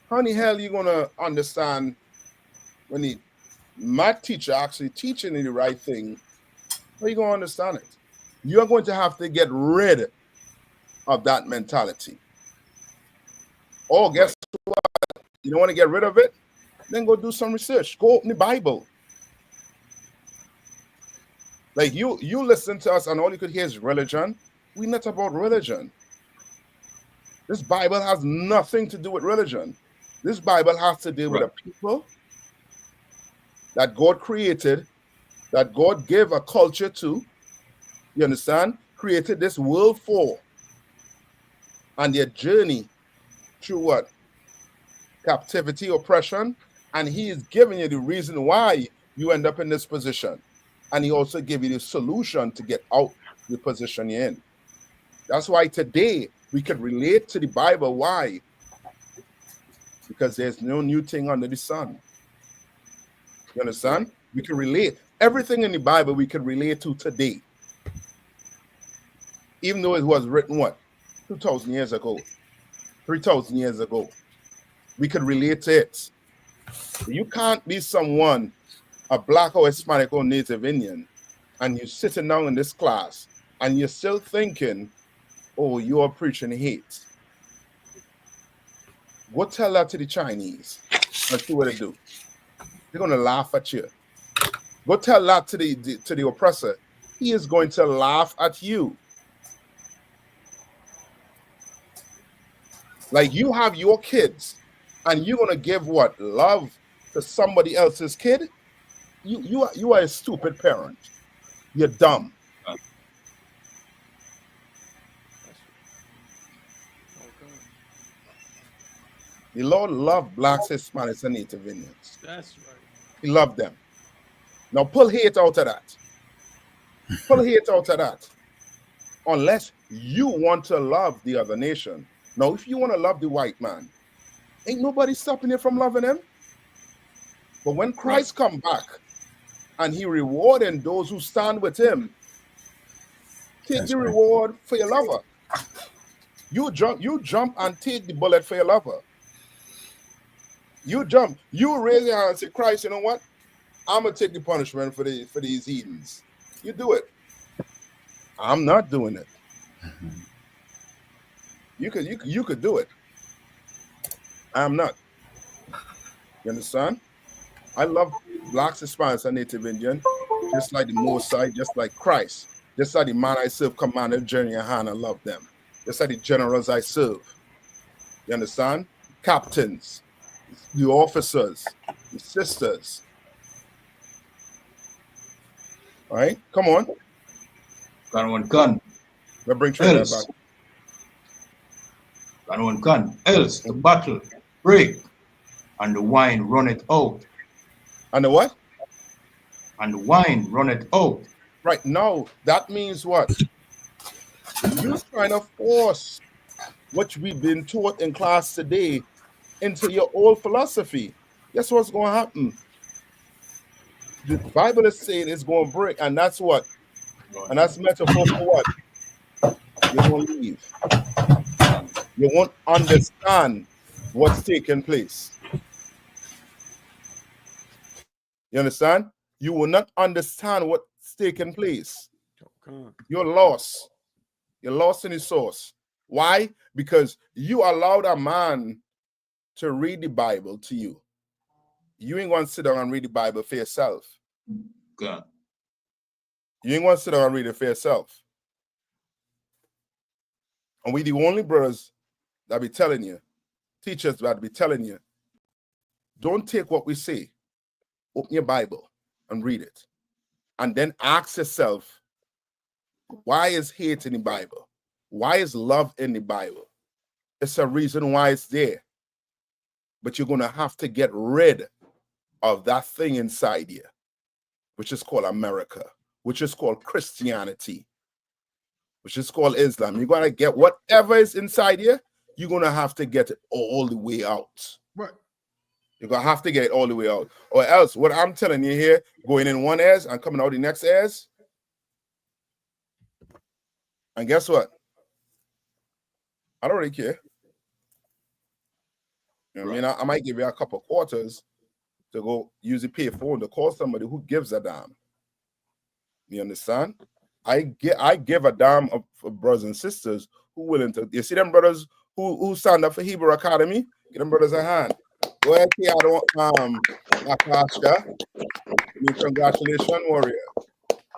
How in the hell are you going to understand when the math teacher actually teaching you the right thing? How are you going to understand it? You're going to have to get rid of that mentality. Oh, guess what? You don't want to get rid of it? Then go do some research. Go open the Bible. Like you listen to us and all you could hear is religion. We're not about religion. This Bible has nothing to do with religion. This Bible has to do with a people that God created, that God gave a culture to, you understand? Created this world for, and their journey through what? Captivity, oppression, and he is giving you the reason why you end up in this position. And he also gave you the solution to get out the position you're in. That's why today we could relate to the Bible. Why? Because there's no new thing under the sun. You understand? We can relate. Everything in the Bible we can relate to today. Even though it was written, what? 2,000 years ago. 3,000 years ago. We could relate to it. You can't be someone, a Black or Hispanic or Native Indian, and you're sitting down in this class, and you're still thinking, oh, you're preaching hate. Go tell that to the Chinese and see what they do. They're going to laugh at you. Go tell that to the oppressor. He is going to laugh at you. Like you have your kids, and you're going to give what? Love to somebody else's kid? You are a stupid parent. You're dumb. The Lord loved Blacks, Hispanics, and Native Indians. That's right. He loved them. Now pull hate out of that. Pull hate out of that. Unless you want to love the other nation. Now, if you want to love the white man, ain't nobody stopping you from loving him. But when Christ come back and he rewarding those who stand with him, take the reward for your lover. You jump and take the bullet for your lover. You jump, you raise your hand and say, Christ, you know what? I'm gonna take the punishment for these heathens. You do it. I'm not doing it. You could do it. I'm not. You understand? I love Blacks, Hispanics, and Native Indian, just like the Mosai, just like Christ, just like the man I serve, Commander General YAHANNA, love them. Just like the generals I serve. You understand? Captains, the officers, the sisters. All right, come on. Gun one gun. But bring trade back. And one can. Else the battle break and the wine runneth out. And the what? And the wine runneth out. Right now, that means what? You're trying to force what we've been taught in class today into your old philosophy. Guess what's going to happen? The Bible is saying it's going to break, and that's what? And that's metaphor for what? You won't leave. You won't understand what's taking place. You understand? You will not understand what's taking place. You're lost. You're lost in the source. Why? Because you allowed a man to read the Bible to you. You ain't going to sit down and read the Bible for yourself. God. You ain't going to sit down and read it for yourself. And we the only brothers that be telling you, teachers that be telling you, don't take what we say. Open your Bible and read it. And then ask yourself, why is hate in the Bible? Why is love in the Bible? It's a reason why it's there. But you're going to have to get rid of that thing inside you, which is called America, which is called Christianity, which is called Islam. You're going to get whatever is inside you, you're going to have to get it all the way out. Right. You're going to have to get it all the way out. Or else, what I'm telling you here, going in one ears and coming out the next ears. And guess what? I don't really care. You know what I mean? I might give you a couple quarters to go use the pay phone to call somebody who gives a damn. You understand? I give a damn for brothers and sisters who willing to. You see them brothers who stand up for Hebrew Academy? Get them brothers a hand. Go ahead, Natasha. Congratulations, warrior.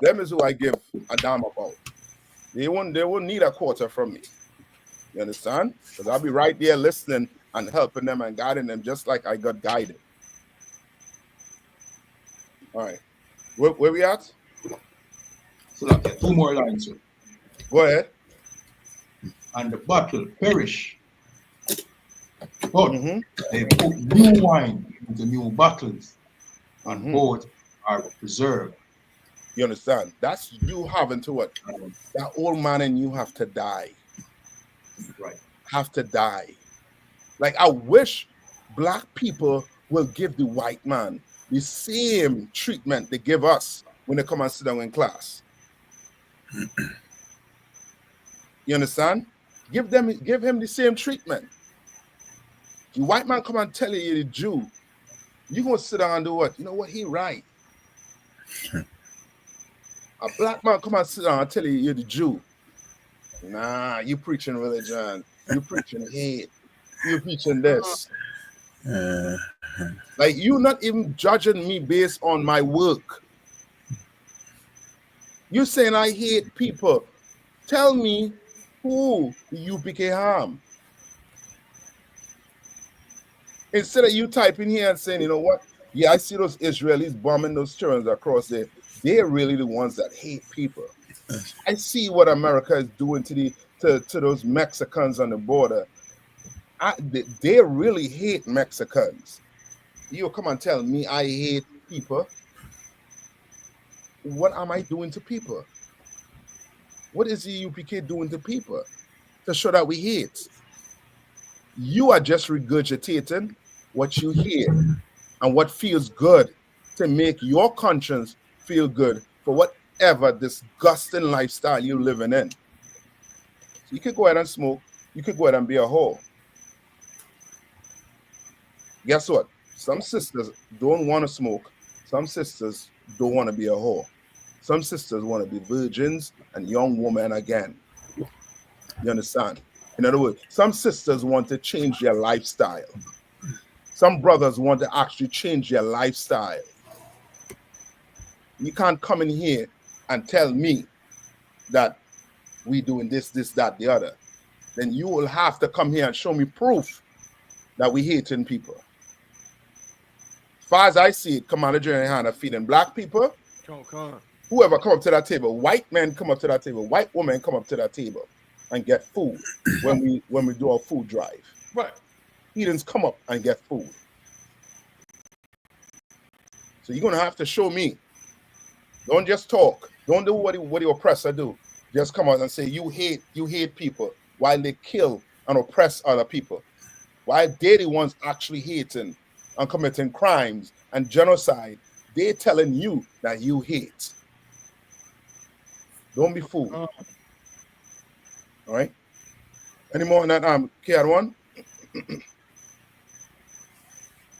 Them is who I give a damn about. They won't need a quarter from me. You understand? Because I'll be right there listening and helping them and guiding them just like I got guided. All right. Where we at? So okay, 2 more lines, sir. Go ahead. And the battle perish. But they put new wine into new bottles, and both are preserved. You understand? That's you having to what? That old man and you have to die. Right. Have to die. Like, I wish black people will give the white man the same treatment they give us when they come and sit down in class. You understand? Give him the same treatment. The white man come and tell you the Jew, you gonna sit down and do what? You know what? He right. A black man come and sit down and tell you you're the Jew. Nah, you preaching religion. You preaching hate. You preaching this. Like, you not even judging me based on my work. You saying I hate people. Tell me who the I.S.U.P.K harm. Instead of you typing here and saying, you know what? Yeah, I see those Israelis bombing those children across there. They're really the ones that hate people. I see what America is doing to those Mexicans on the border. They really hate Mexicans. You come and tell me I hate people. What am I doing to people? What is the I.S.U.P.K doing to people to show that we hate? You are just regurgitating what you hear and what feels good to make your conscience feel good for whatever disgusting lifestyle you're living in. So you could go ahead and smoke. You could go ahead and be a whore. Guess what? Some sisters don't want to smoke. Some sisters don't want to be a whore. Some sisters want to be virgins and young women again. You understand? In other words, some sisters want to change their lifestyle. Some brothers want to actually change their lifestyle. You can't come in here and tell me that we doing this, that, the other. Then you will have to come here and show me proof that we hating people. As far as I see it, Commander General YAHANNA feeding black people. whoever come up to that table, white men come up to that table, white women come up to that table and get food when we do our food drive. Right. Heathens come up and get food. So you're gonna have to show me. Don't just talk. Don't do what the oppressor do. Just come out and say you hate people while they kill and oppress other people. Why they the ones actually hating and committing crimes and genocide? They telling you that you hate. Don't be fooled. All right. Any more on that? KR1?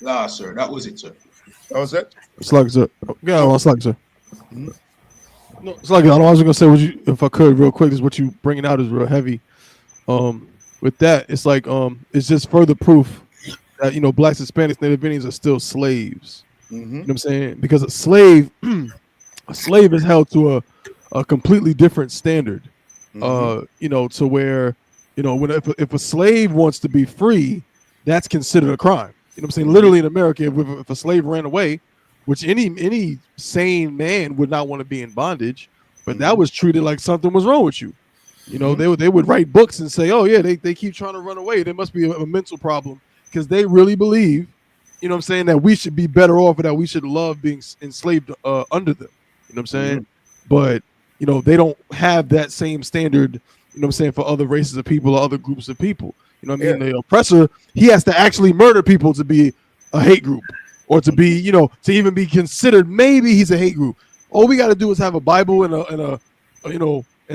Nah, sir. That was it, sir. That was it. Slug, sir. Yeah, well, slug, sir. No, slug. I was gonna say, if I could, real quick, is what you bringing out is real heavy. With that, it's like it's just further proof that blacks, Hispanics, Native Indians are still slaves. You know what I'm saying? Because a slave is held to a completely different standard. To where when if a slave wants to be free, that's considered a crime. You know what I'm saying? Literally in America, if a slave ran away, which any sane man would not want to be in bondage, but that was treated like something was wrong with you. They would write books and say, oh yeah, they keep trying to run away. There must be a mental problem, because they really believe, that we should be better off, or that we should love being enslaved under them. You know what I'm saying? But they don't have that same standard, for other races of people or other groups of people. You know what I mean? The oppressor, he has to actually murder people to be a hate group, or to be, to even be considered maybe he's a hate group. All we got to do is have a Bible and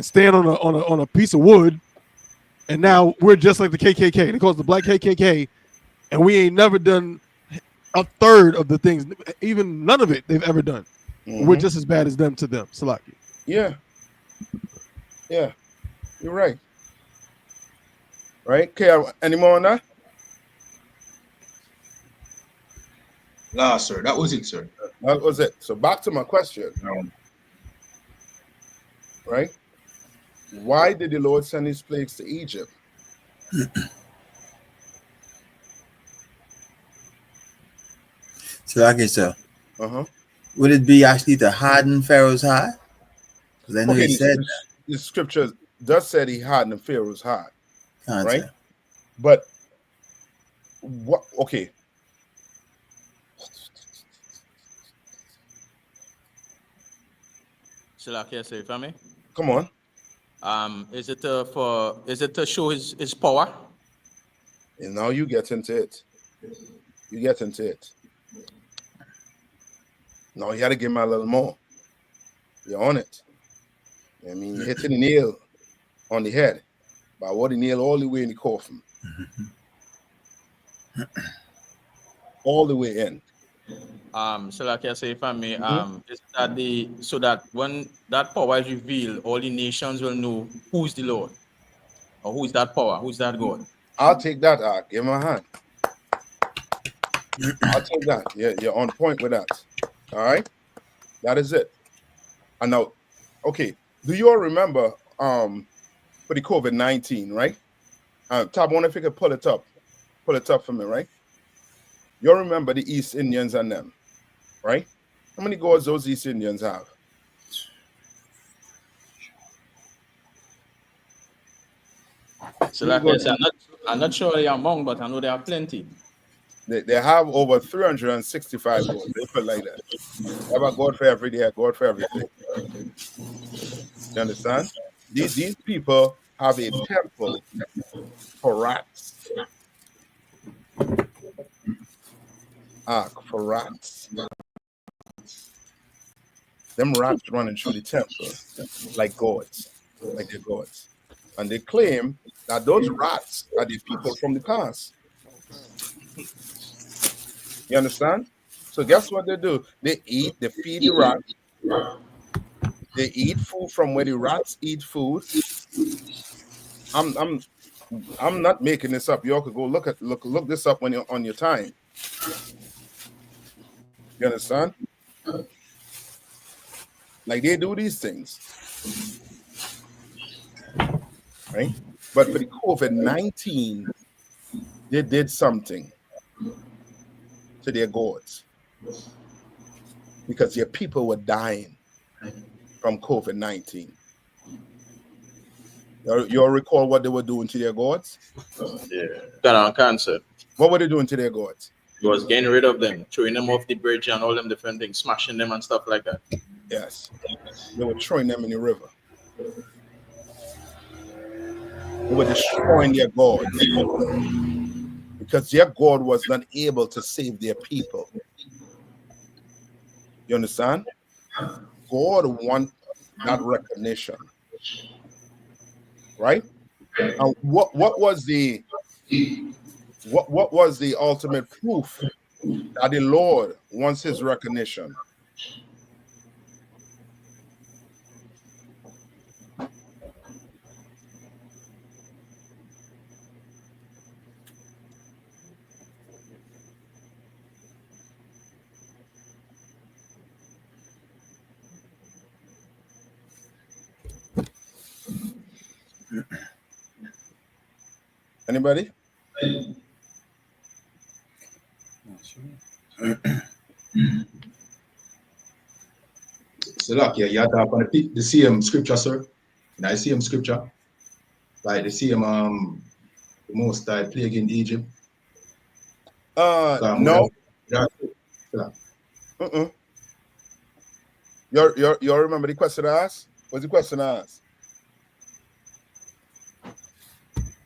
stand on a piece of wood, and now we're just like the KKK. They call us the Black KKK, and we ain't never done a third of the things, even none of it they've ever done. We're just as bad as them to them. Salaki. Yeah, you're right. Right? Okay, any more on that? Nah, sir. That was it, sir. That was it. So back to my question. Right? Why did the Lord send his plagues to Egypt? Salaki, sir. Would it be actually to harden Pharaoh's heart? Because I know he said the scripture does say he hardened Pharaoh's heart. Right? Say. But what? Okay. Salaki, say, if I may. Come on. Is it to show his power? And now you get into it. Now you got to give him a little more. You're on it. I mean, you're hitting the nail on the head. But what the nail all the way in the coffin. All the way in. So like I say, if I may, is that so that when that power is revealed, all the nations will know who's the Lord, or who's that power, who's that God. I'll take that. Give him a hand. I'll take that. You're on point with that. All right, that is it. And now, okay, do you all remember for the COVID-19, right? Tab, I wonder if you could pull it up for me, right? You all remember the East Indians and them, right? How many gods those East Indians have? So like I said, I'm not sure they are among, but I know there are plenty. They have over 365 gods. They put like that. They have a god for every day, a god for everything. You understand? These people have a temple for rats. For rats. Them rats running through the temple like gods, like they're gods. And they claim that those rats are the people from the past. You understand? So guess what they do? They feed the rat. They eat food from where the rats eat food. I'm not making this up. You all could go look this up when you're on your time. You understand? Like they do these things. Right? But for the COVID-19, they did something to their gods. Because their people were dying. from COVID-19. You recall what they were doing to their gods? Yeah, got on cancer. What were they doing to their gods? He was getting rid of them, throwing them off the bridge and all them different things, smashing them and stuff like that. Yes. They were throwing them in the river. They were destroying their gods because their God was not able to save their people. You understand? God wants that recognition, right? And what was the ultimate proof that the Lord wants his recognition? Anybody? So look, you have to have the same scripture, sir. The same scripture. Like the same the Most High plague in Egypt. No. You remember the question I asked? What's the question I asked?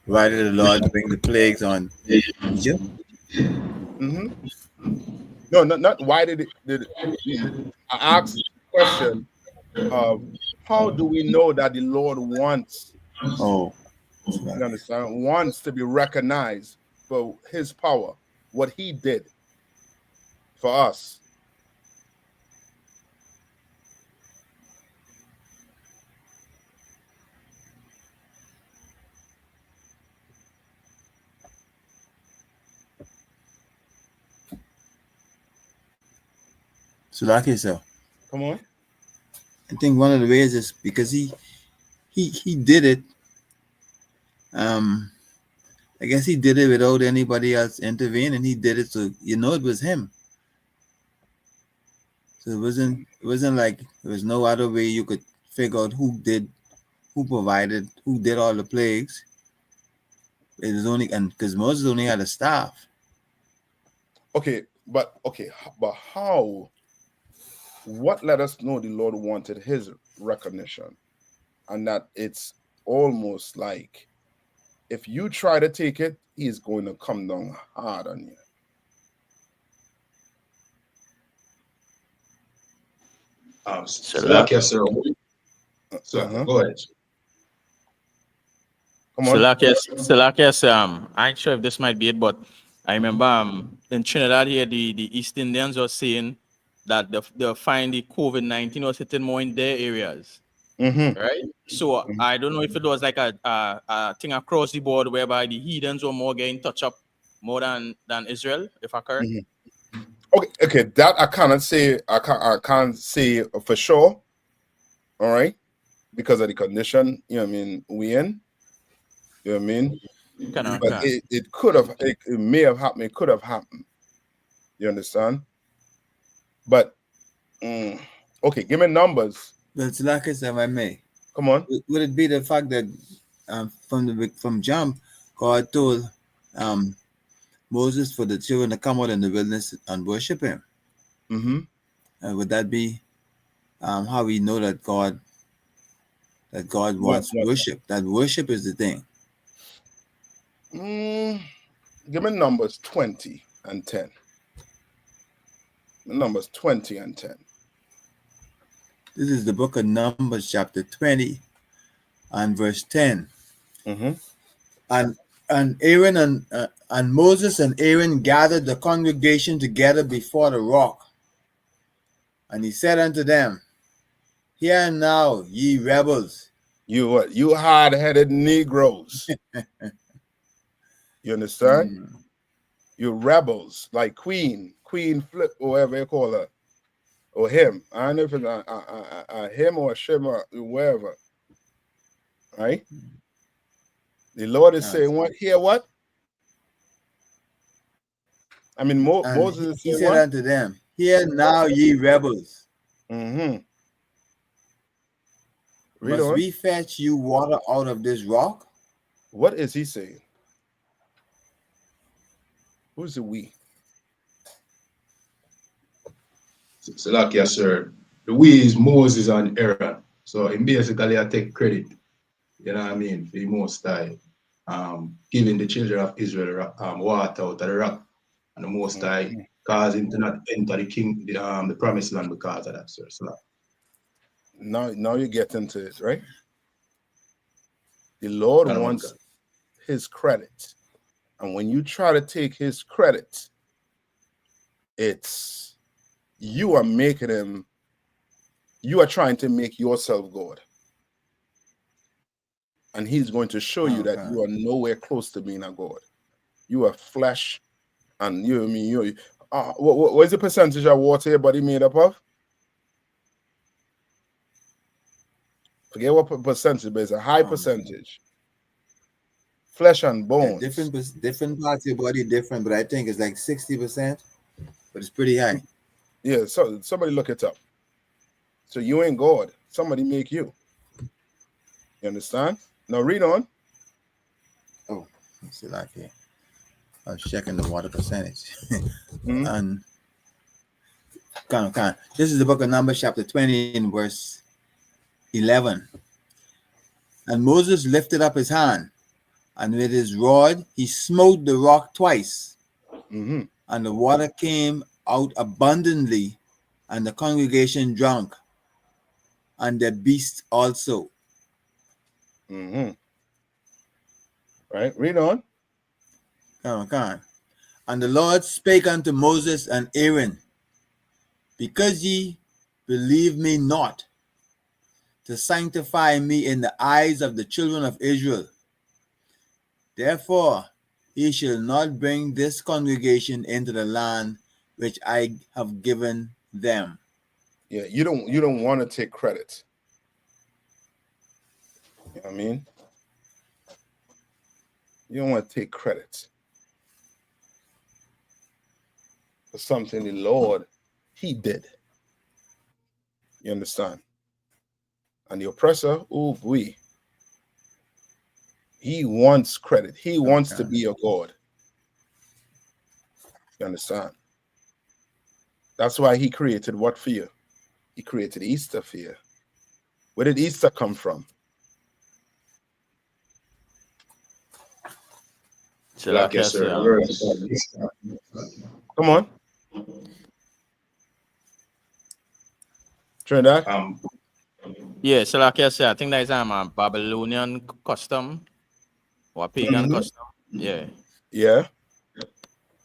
Why did the Lord bring the plagues on Egypt? Mm-hmm. No, not why did it I asked the question of how do we know that the Lord wants, you understand, wants to be recognized for his power, what he did for us. So like yourself. Come on. I think one of the ways is because he did it. I guess he did it without anybody else intervening. He did it so you know it was him. So it wasn't like there was no other way you could figure out who provided, who did all the plagues. It was only because Moses only had a staff. But how? What let us know the Lord wanted his recognition, and that it's almost like if you try to take it, he's going to come down hard on you. Sir. Go ahead. Come on. I ain't sure if this might be it, but I remember in Trinidad here, the East Indians were saying that they'll find the COVID-19 was hitting more in their areas. Mm-hmm. Right? So I don't know if it was like a thing across the board whereby the heathens were more getting touched up more than Israel, if I correct. Mm-hmm. Okay, that I cannot say. I can't say for sure. All right, because of the condition, you know what I mean, we in. You know what I mean? But it could have, it may have happened. It could have happened. You understand? But okay, give me numbers. But like I said, if I may. Come on. Would it be the fact that from jump, God told Moses for the children to come out in the wilderness and worship him? Mm-hmm. Would that be how we know that God wants worship? That worship is the thing. Give me Numbers 20 and 10. Numbers 20 and 10. This is the book of Numbers, chapter 20 and verse 10. Mm-hmm. And Aaron and Moses and Aaron gathered the congregation together before the rock. And he said unto them, Hear now, ye rebels. You what? You hard-headed Negroes. You understand? You rebels, like Queen Flip, or whatever you call her, or him. I don't know if it's a him or a shimmer, wherever. Right? The Lord is saying, "What? Hear what?" I mean, Moses is saying, he said unto them, Hear now, ye rebels. Mm-hmm. Must we fetch you water out of this rock? What is he saying? Who's the we? So like yes, sir. The we is Moses and Aaron. So in basically I take credit, you know what I mean, for the Most High, giving the children of Israel water out of the rock, and the Most High causing to not enter the promised land because of that, sir. So now you get into it, right? The Lord wants his credit. And when you try to take his credit, it's you are making him, you are trying to make yourself God. And he's going to show you that you are nowhere close to being a God. You are flesh, and what is the percentage of water your body made up of? Forget what percentage, but it's a high percentage. Flesh and bones. Yeah, different parts of your body different, but I think it's like 60%, but it's pretty high. Yeah, so somebody look it up. So you ain't God. Somebody make you. You understand? Now read on. Oh, let's see like here. I was checking the water percentage. And come on. This is the book of Numbers, chapter 20, in verse 11. And Moses lifted up his hand, and with his rod he smote the rock twice, and the water came out abundantly, and the congregation drank, and the beasts also. Right, read on. Come on. And the Lord spake unto Moses and Aaron, because ye believe me not, to sanctify me in the eyes of the children of Israel, therefore ye shall not bring this congregation into the land which I have given them. Yeah, you don't want to take credit. You know what I mean? You don't want to take credit for something the Lord, he did. You understand? And the oppressor, he wants credit. He wants to be a God. You understand? That's why he created what for you? He created Easter for you. Where did Easter come from? Like yes, sir. Come on. Trinidad? Yeah, so like I said, I think that is a Babylonian custom or pagan custom. Yeah. Yeah.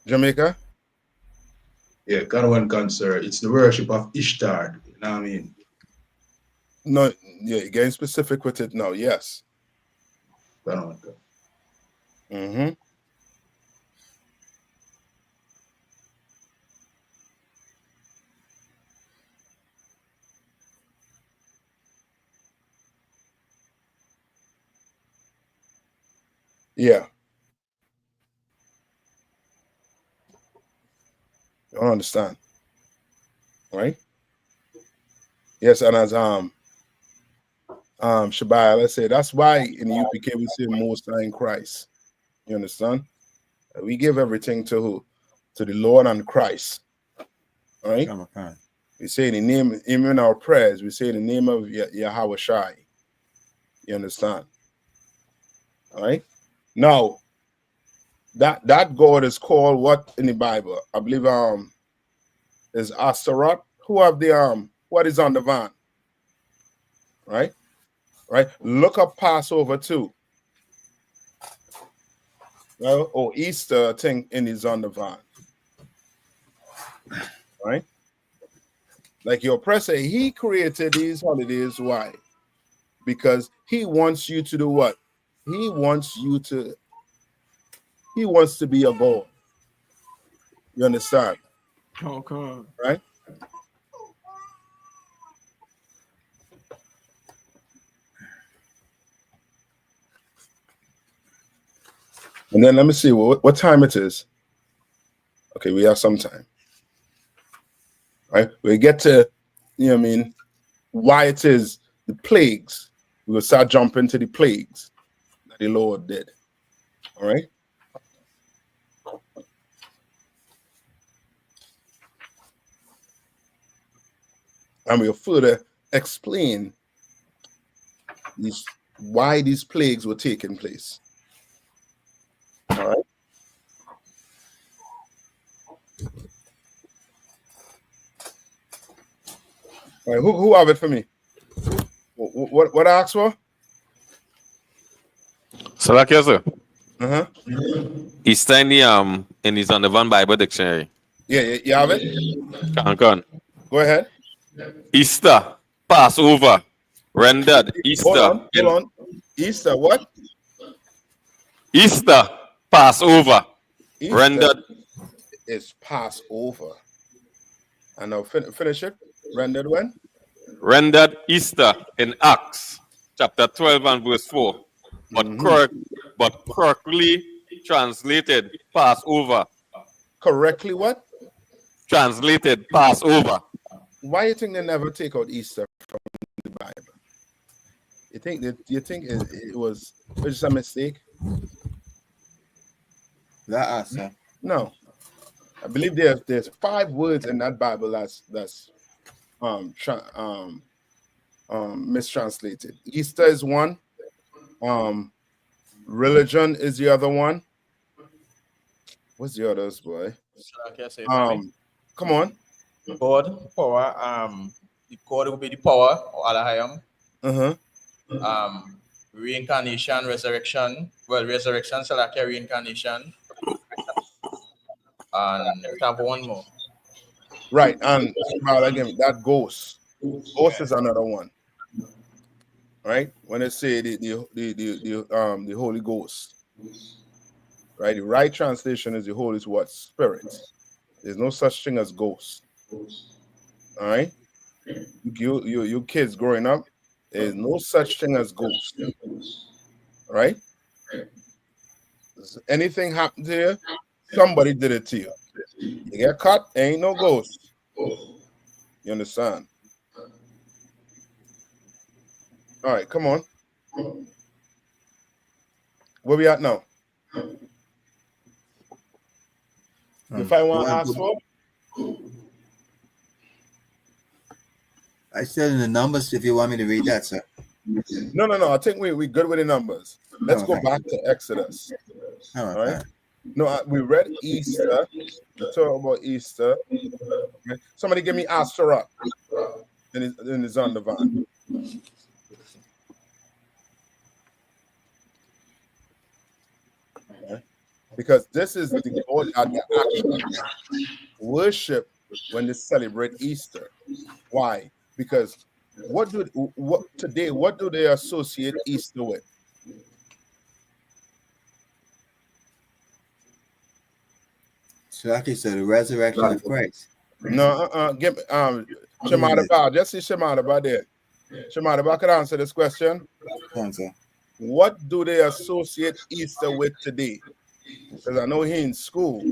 Jamaica? Yeah, Ghanaian, sir. It's the worship of Ishtar. You know what I mean? No, yeah, you're getting specific with it now. Yes. Yeah. I don't understand. Right? Yes, and as Shabbat, let's say that's why in the UPK we say Most High in Christ. You understand? We give everything to who? To the Lord and Christ. All right? We say in the name, even in our prayers, we say in the name of Yahweh Shai. You understand? All right? Now, that God is called what in the Bible? I believe is Astaroth. Who have the what is on the van? Right? Right? Look up Passover too. Well, or Easter thing in is on the van. Right? Like your oppressor, he created these holidays. Why? Because he wants you to do what? He wants to be a God. You understand? Okay. Right? And then let me see what time it is. Okay, we have some time. Right? We get to, you know what I mean, why it is the plagues. we will start jumping to the plagues that the Lord did. All right. And we'll further explain why these plagues were taking place. All right. All right. Who have it for me? What I asked for? Salakia, sir. Uh-huh. Easter in the Zondervan Bible Dictionary. Yeah, you have it? Can. Go ahead. Easter, Passover, rendered Easter. Hold on. Easter, what? Easter, Passover, Easter rendered is Passover. And now finish it. Rendered when? Rendered Easter in Acts chapter 12 and verse 4. But correctly translated Passover. Correctly what? Translated Passover. Why you think they never take out Easter from the Bible? You think it was just a mistake? No. I believe there's 5 words in that Bible that's mistranslated. Easter is one. Religion is the other one. What's the others, boy? Come on. God, power. The God will be the power or Alahayam. Reincarnation, resurrection. Well, resurrection, Salakia, reincarnation. And we have one more. Right, and again, that ghost. Ghost is another one. Right? When they say the Holy Ghost. Right? The right translation is the Holy what? Spirit. There's no such thing as ghost. All right? You kids growing up, there's no such thing as ghost. All right? Does anything happen to you? Somebody did it to you. You get caught, ain't no ghost. You understand? All right, come on. Where we at now? If I want to ask for? I said in the numbers if you want me to read that, sir. No. I think we good with the numbers. Let's go back to Exodus. All right? No, we read Easter. We talk about Easter. Somebody give me Asherah. And it's on the van. Okay. Because this is the actual worship when they celebrate Easter. Why? Because what do they associate Easter with? So like you said, the resurrection of Christ. No, give Shemadaba. Just see Shemadaba there. Shemadaba could answer this question. Answer. What do they associate Easter with today? Because I know he in school.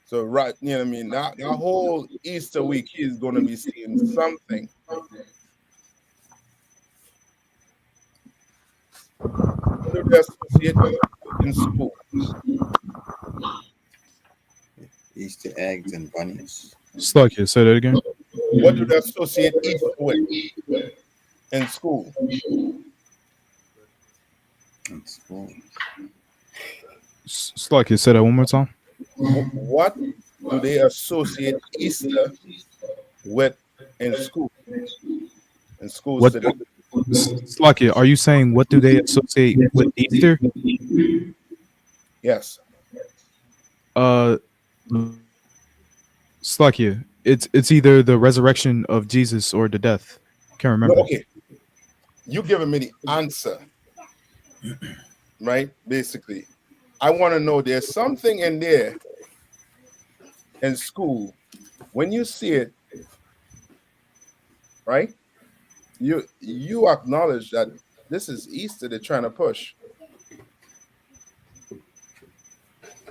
So right, you know what I mean? That whole Easter week he's gonna be seeing something. What do they associate in school? Easter eggs and bunnies. Slucky, say that again. What do they associate Easter with in school? Slucky, say that one more time. What do they associate Easter with in school? In school What? today. Slucky, are you saying what do they associate with Easter? Yes. Slucky, it's either the resurrection of Jesus or the death. Can't remember. No, okay. You giving me the answer, right? Basically, I want to know there's something in there in school when you see it, right? You acknowledge that this is Easter they're trying to push.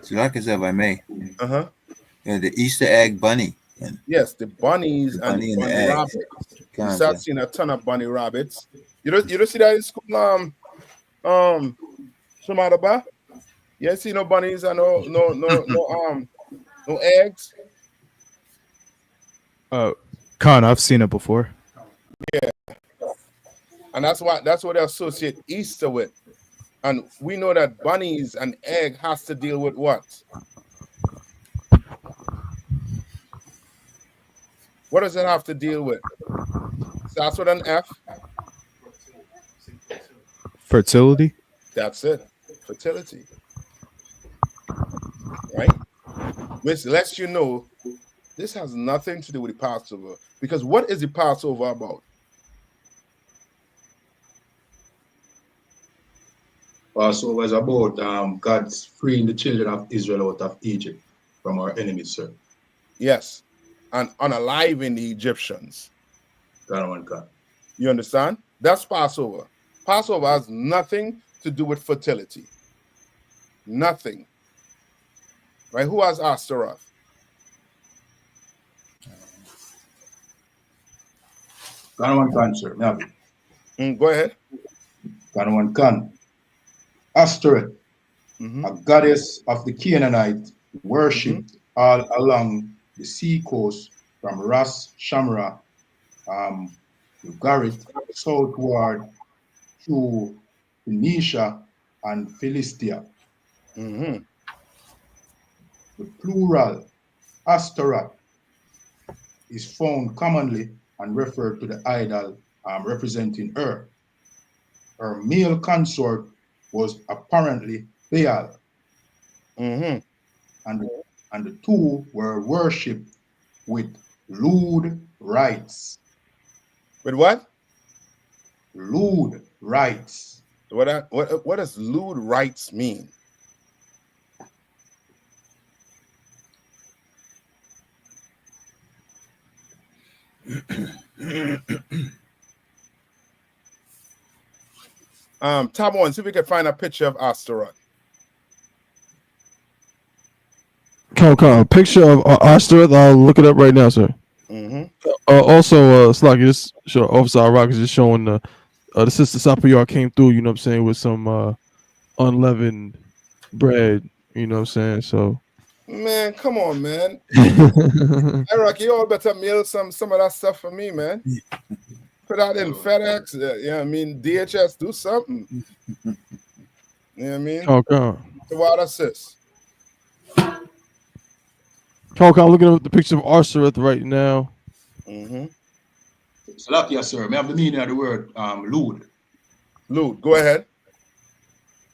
So like I said, if I may. Uh-huh. Yeah, the Easter egg bunny. Yes, the bunnies and the bunny rabbits. You start seeing a ton of bunny rabbits. You don't see that in school. Shamadaba? You see no bunnies and no eggs. Khan, I've seen it before. Yeah, and that's what they associate Easter with. And we know that bunnies and egg has to deal with what? What does it have to deal with? Starts with an F. Fertility? That's it. Fertility. Right? Which lets you know this has nothing to do with the Passover. Because what is the Passover about? Passover is about God's freeing the children of Israel out of Egypt from our enemies, sir. Yes. And unaliving the Egyptians. God. You understand? That's Passover. Passover has nothing to do with fertility. Nothing. Right? Who has Ashtaroth? Can, sir. Go ahead. Can. Ashtoreth, a goddess of the Canaanite, worshipped all along the sea coast from Ras Shamra, Ugarit, southward to Phoenicia and Philistia. The plural Ashtaroth is found commonly and referred to the idol representing her. Her male consort was apparently Baal. And the two were worshipped with lewd rites. With what? Lewd rites. What does lewd rites mean? Tab 1, see if we can find a picture of Ashtaroth. Come, a picture of Ashtaroth. I'll look it up right now, sir. Also, Slocky, just show Officer Iraq is just showing the sister Sapayar came through. You know what I'm saying, with some unleavened bread. You know what I'm saying, so. Man, come on, man. Iraq, you all better mail some of that stuff for me, man. Put that in FedEx. Yeah, I mean, DHS, do something. You know what I mean? Okay. So what assist? I'm looking at the picture of Ashtaroth right now. Salakia, sir. May I have the meaning of the word lewd? Lewd. Go ahead.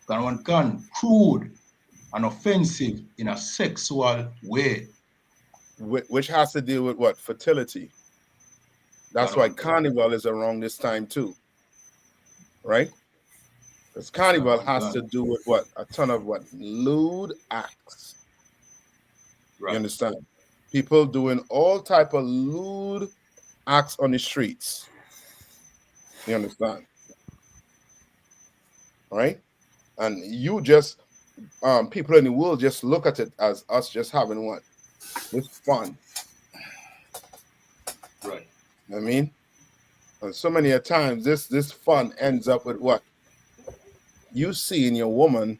Crude and offensive in a sexual way. Which has to deal with what? Fertility. That's why carnival is around this time too. Right? Because carnival has to do with what? A ton of what? Lewd acts. Right. You understand? People doing all type of lewd acts on the streets. You understand? Right? And you just people in the world just look at it as us just having what? This fun. Right. You know what I mean? And so many a times this fun ends up with what? You seeing your woman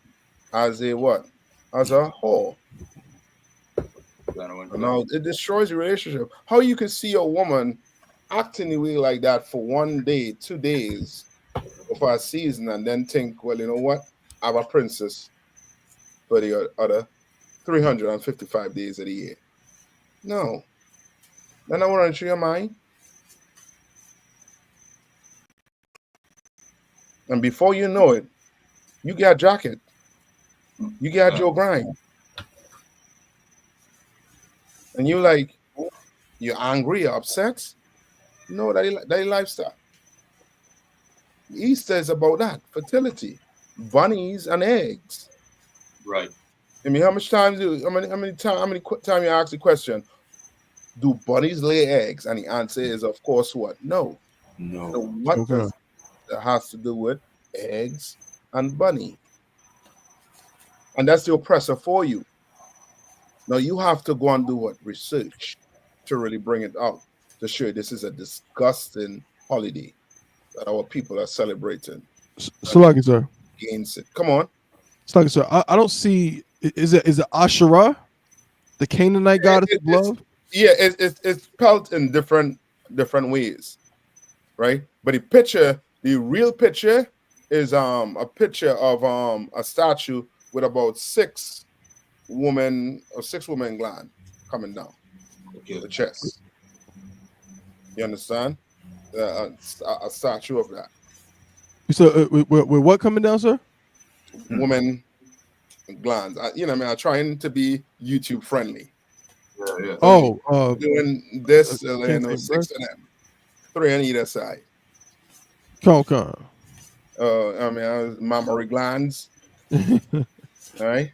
as a what? As a whore. Now it destroys your relationship. How you can see a woman acting the way like that for 1 day, 2 days, or for a season, and then think, well, you know what? I'm a princess for the other 355 days of the year. No. Then I want to enter your mind. And before you know it, you got jacket. You got your grind. And you like, you're angry, you're upset. No, that lifestyle. Easter is about that, fertility, bunnies and eggs. Right. I mean, how many times you ask the question, do bunnies lay eggs? And the answer is, of course, what? No. No. So what does that has to do with eggs and bunny? And that's the oppressor for you. Now you have to go and do what? Research to really bring it out. to show you this is a disgusting holiday that our people are celebrating. Salaki, sir. Against it. Come on. Salaki, sir. I don't see. Is it Asherah, the Canaanite goddess of love? Yeah, it's spelled in different ways, right? But the real picture is a picture of a statue with about six woman gland coming down the chest. You understand? A statue of that. So with what coming down, sir? Woman glands. I'm trying to be YouTube friendly. Yeah. Oh, doing this, 6 breast? of them, 3 on either side. Con. Mammary glands. All right.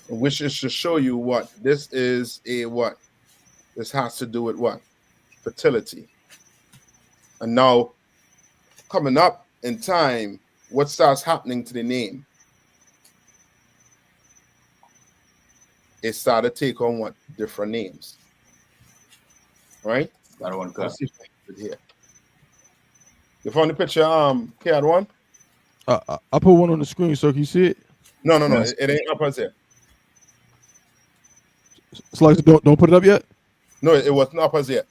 Which is to show you what this is this has to do with what? Fertility. And now coming up in time, what starts happening to the name? It started to take on what? Different names. Right? That one here. You found the picture, K one? I put one on the screen, so can you see it? No. It ain't up as here. So like, don't put it up yet. No, it wasn't up as yet.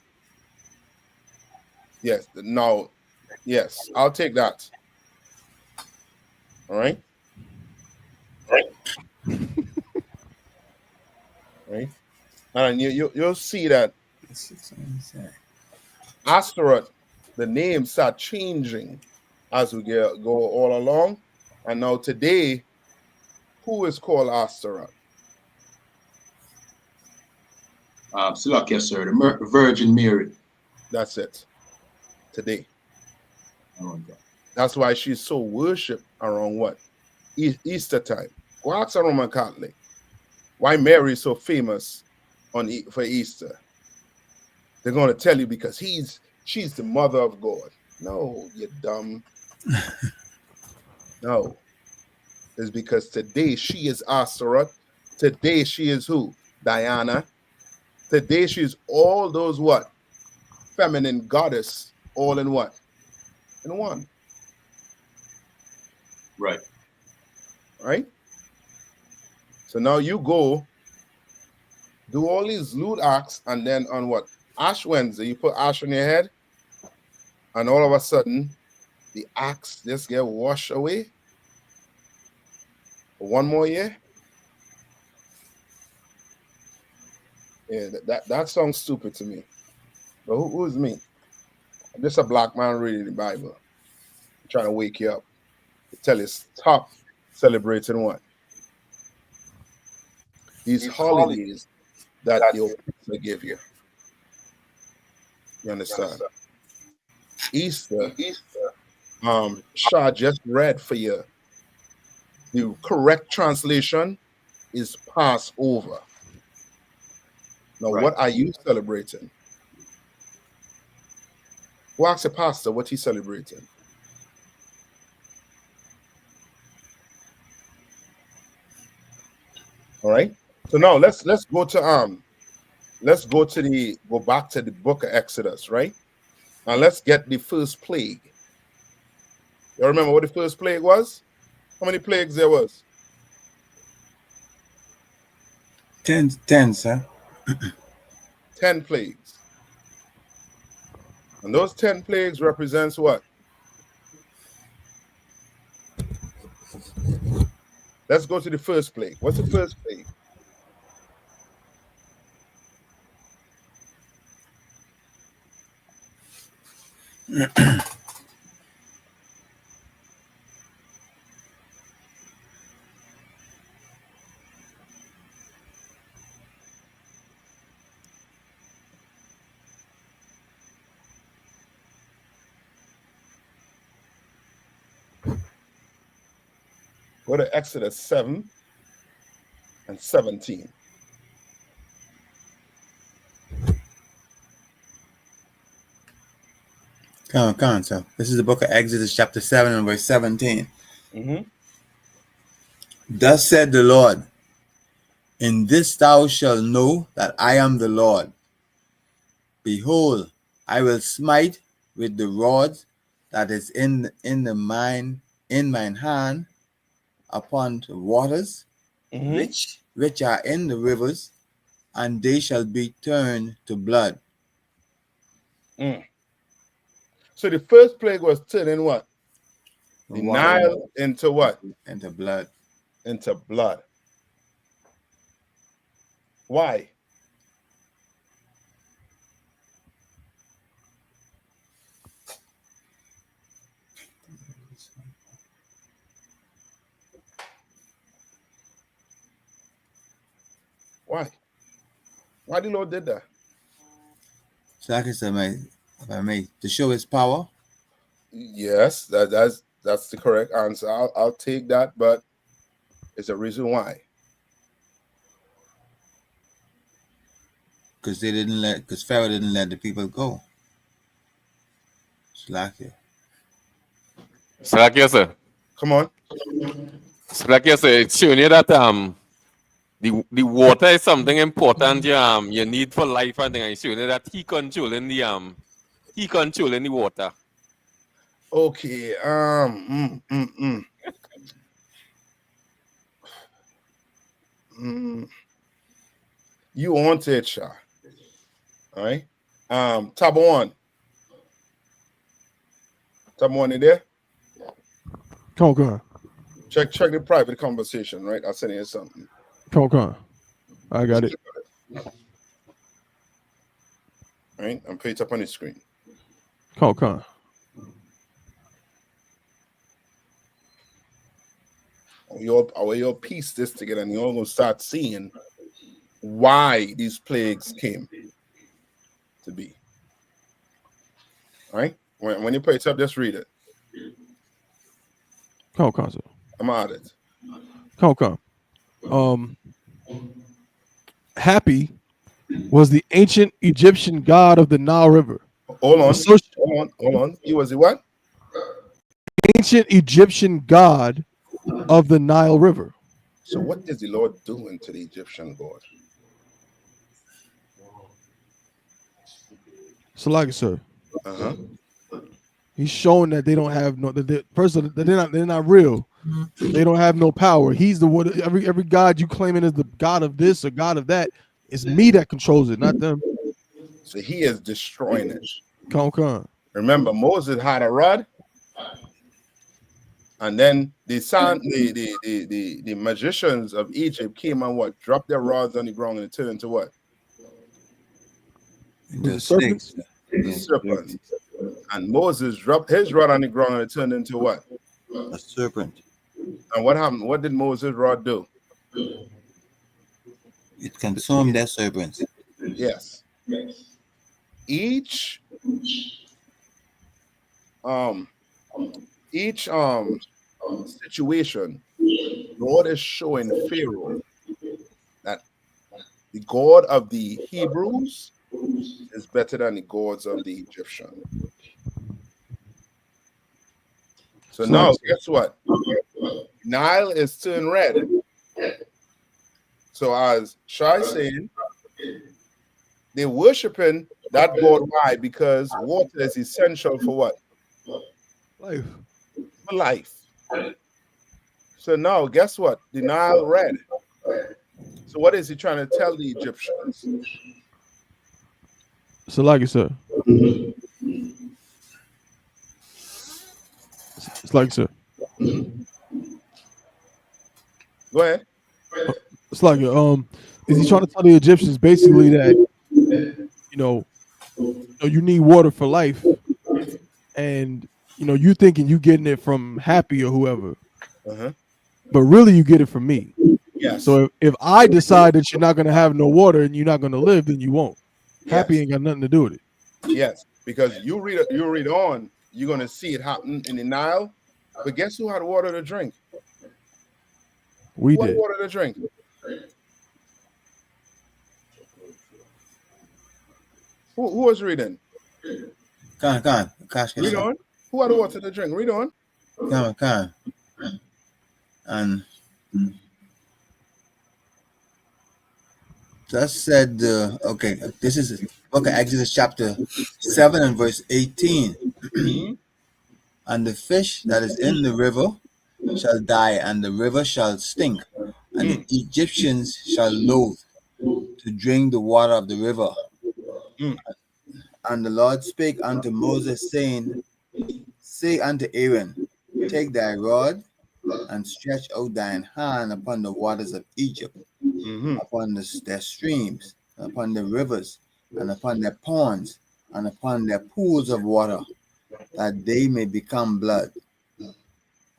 Yes. Now, yes, I'll take that. All right. Right. And you'll see that Astaroth, the names start changing as we go all along. And now today, who is called Astaroth? Salaki, sir, the Virgin Mary. That's it. Today. That's why she's so worshipped around what? Easter time. Go ask a Roman Catholic why Mary is so famous for Easter. They're going to tell you because she's the mother of God. No, you dumb. No. It's because today she is Astaroth. Today she is who? Diana. Today she's all those what? Feminine goddess, all in what? In one. Right. Right? So now you go do all these lewd acts, and then on what? Ash Wednesday, you put ash on your head, and all of a sudden, the acts just get washed away. For one more year. Yeah, that sounds stupid to me. But who's me? I'm just a black man reading the Bible. I'm trying to wake you up. To tell you, stop celebrating what? These holidays that your people give you. You understand? Easter, Shah just read for you. The correct translation is Passover. Now, right. What are you celebrating? Go ask the pastor what he's celebrating. All right. So now let's go to go back to the book of Exodus, right? Now let's get the first plague. You remember what the first plague was? How many plagues there was? 10, sir. 10 plagues. And those 10 plagues represents what? Let's go to the first plague. What's the first plague? Go to Exodus 7 and 17. Come on, sir. This is the book of Exodus, chapter 7 and verse 17. Mm-hmm. Thus said the Lord, in this thou shalt know that I am the Lord. Behold, I will smite with the rod that is in mine hand upon the waters, which are in the rivers, and they shall be turned to blood. So the first plague was turning what? The Water Nile into what? into blood. Into blood. Why? Why? Why the Lord did that? So like I said, if I may, to show his power. Yes, that's the correct answer. I'll take that, but it's a reason why. Because Pharaoh didn't let the people go. Slakia. Slakia, sir. Come on. Slakia, sir. It's showing you that the water is something important you need for life, and it's showing you that he controlling the water. Okay. You want it, Shah. All right. Tab one in there. Come on. Check the private conversation, right? I'll send you something. Come on. I got it. Right? I'm put it up on the screen. Come on. You'll piece this together and you're going to start seeing why these plagues came to be. All right? When you put it up, just read it. Come on, sir. I'm out of it. Come. Happy was the ancient Egyptian god of the Nile River. Hold on. He was the what? Ancient Egyptian god of the Nile River. So what is the Lord doing to the Egyptian god? So like, sir. He's showing that they don't have they're not real. They don't have no power. He's the one. Every god you claiming is the god of this or god of that. It's me that controls it, not them. So he is destroying it. Come. Remember, Moses had a rod, and then the magicians of Egypt came and what? Dropped their rods on the ground and it turned into what? The serpents. The serpent. And Moses dropped his rod on the ground and it turned into what? A serpent. And what happened? What did Moses' rod do? It consumed their serpents. Yes. Each situation, Lord is showing Pharaoh that the God of the Hebrews is better than the gods of the Egyptians. So now, guess what? Nile is turned red. So as Shai saying, they're worshiping that God. Why? Because water is essential for what? Life. For life. So now, guess what? The Nile red. So what is he trying to tell the Egyptians? So like you said. It's like sir. Go ahead. It's like is he trying to tell the Egyptians basically that you need water for life, and you thinking you getting it from Happy or whoever, but really you get it from me. Yes. So if I decide that you're not gonna have no water and you're not gonna live, then you won't. Yes. Happy ain't got nothing to do with it. Yes, because you read on, you're gonna see it happen in the Nile. But guess who had water to drink? We who did. Had water to drink. Who was reading? Read on. Who had water to drink? Read on. And Thus said the okay. This is book of Exodus chapter 7 and verse 18. And the fish that is in the river shall die, and the river shall stink, and the Egyptians shall loathe to drink the water of the river. And the Lord spake unto Moses, saying, Say unto Aaron, take thy rod and stretch out thine hand upon the waters of Egypt, upon their streams, and upon the rivers, and upon their ponds, and upon their pools of water, that they may become blood,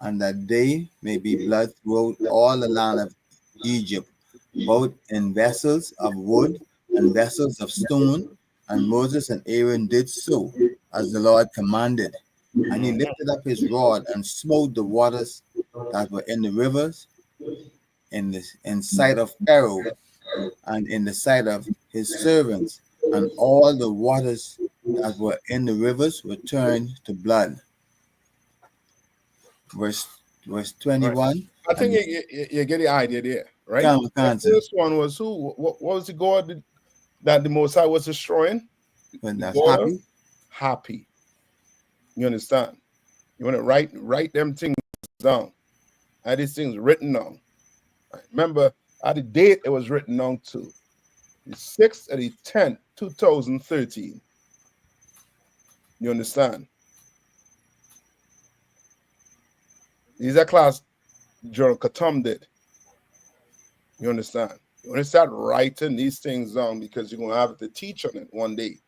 and that they may be blood throughout all the land of Egypt, both in vessels of wood and vessels of stone. And Moses and Aaron did so, as the Lord commanded. And he lifted up his rod and smote the waters that were in the rivers, in sight of Pharaoh, and in the sight of his servants, and all the waters that were in the rivers were turned to blood. Verse 21. Right. I think you get the idea there, right? The first one was who? What was the God that the Most High was destroying? When that's happy. Happy. You understand? You want to write them things down. Had these things written down. Right. Remember, at the date it was written down to the 6th of the 10th, 2013. You understand? These are class General Katum did. You understand? You want to start writing these things down because you're going to have to teach on it one day.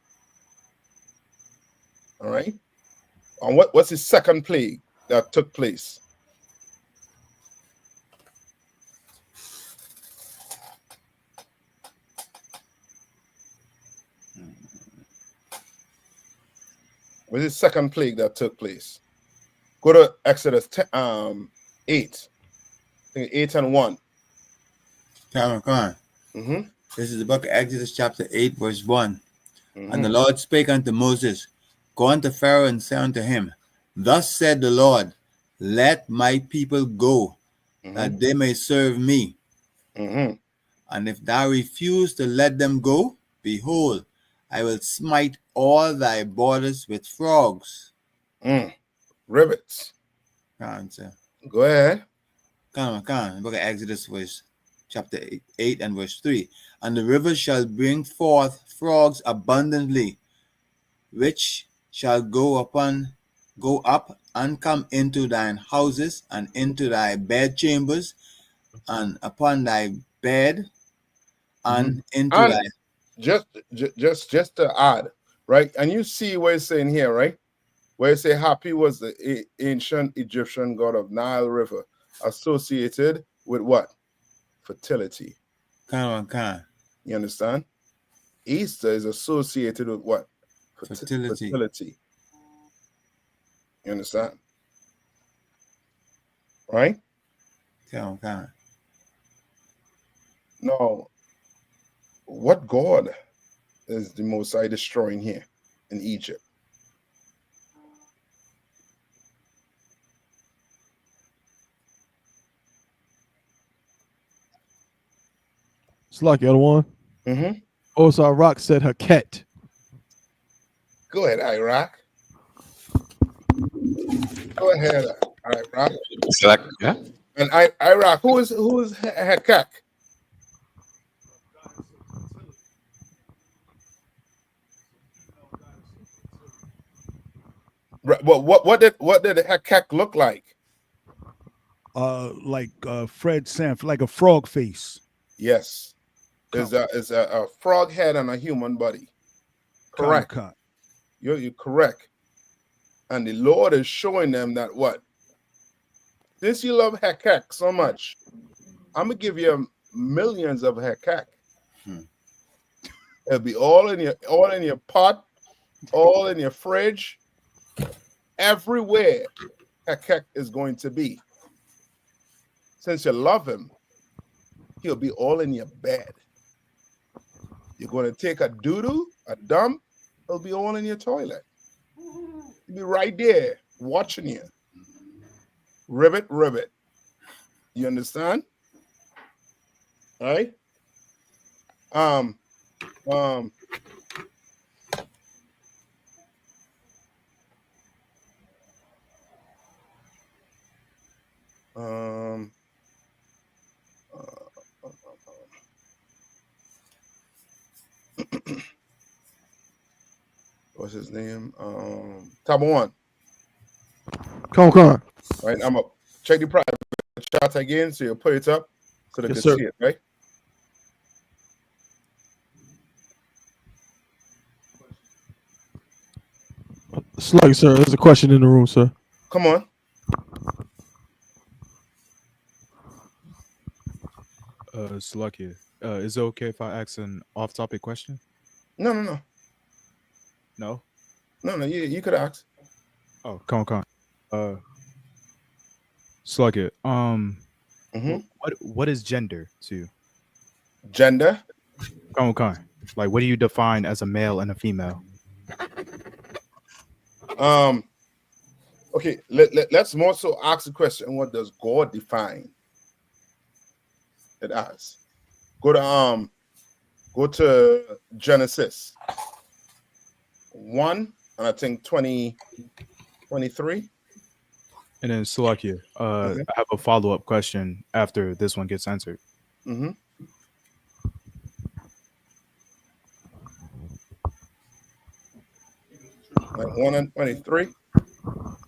All right? And what's the second plague that took place? What's the second plague that took place? Go to Exodus 8. I think 8 and 1. Come on. This is the book of Exodus chapter 8 verse 1. And the Lord spake unto Moses, Go unto Pharaoh and say unto him, Thus said the Lord, Let my people go, that they may serve me. And if thou refuse to let them go, behold, I will smite all thy borders with frogs. Rivets. Answer. Go ahead. Come on. Book of Exodus verse chapter 8 and verse 3. And the rivers shall bring forth frogs abundantly, which shall go up and come into thine houses and into thy bedchambers and upon thy bed and into thy. Just to add, right? And you see what it's saying here, right? Where it say Happy was the ancient Egyptian god of Nile River, associated with what? Fertility. Come. You understand? Easter is associated with what? Fertility. You understand? Right? Come. Now, what God is the Most High destroying here in Egypt? It's like the other one. Also, Iraq said Haket. Go ahead, Iraq. Go ahead, Iraq. Yeah. And Iraq, who is Hayathaq? Well, what did Hayathaq look like? Like Fred Sanford, like a frog face. Yes. It's a frog head and a human body. Correct. You're correct. And the Lord is showing them that what? Since you love Hayathaq so much, I'm gonna give you millions of Hayathaq. It'll be all in your pot, all in your fridge, everywhere Hayathaq is going to be. Since you love him, he'll be all in your bed. You're going to take a doo-doo, a dump, it'll be all in your toilet. He'll be right there watching you. Ribbit. You understand? All right? Um, what's his name? Tab 1. Come on. Right, I'm up. Check the private chat again, so you put it up so they Yes, can sir. see it, right? Slug, sir. There's a question in the room, sir. Come on. Slucky. Is it okay if I ask an off-topic question? No. No? No, you could ask. Oh, come on. Slug it. What is gender to you? Gender? Come on. Like, what do you define as a male and a female? Okay, let's more so ask the question, what does God define it as? Go to Genesis 1, and I think 23. And then Slucky, I have a follow-up question after this one gets answered. Mm-hmm. Like 1 and 23.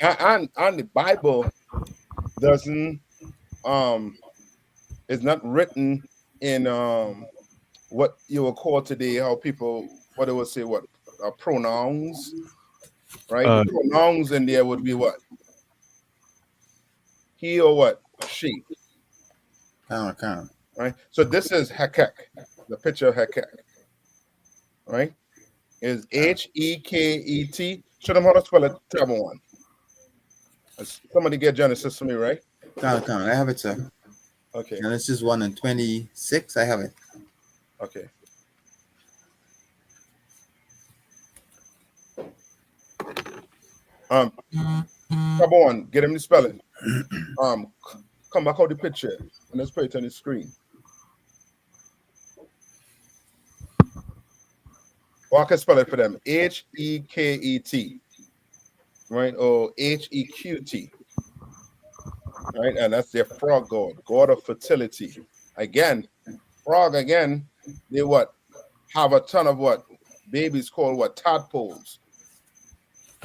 And the Bible doesn't it's not written in what you will call today, how people, what they would say, what pronouns, right? The pronouns in there would be what? He or what? She. Right? So this is Hakek, the picture of Hakek. Right? Is H-E-K-E-T. Show them how to spell it, tab 1. Somebody get Genesis for me, right? Come. I have it, sir. Okay. Genesis 1 and 26. I have it. Okay. Tab 1, get him to spell it. Come back out the picture and let's put it on the screen. Well, I can spell it for them. H-E-K-E-T. Right? Or H-E-Q-T. Right? And that's their frog god of fertility. Again, frog again, they what? Have a ton of what? Babies called what? Tadpoles.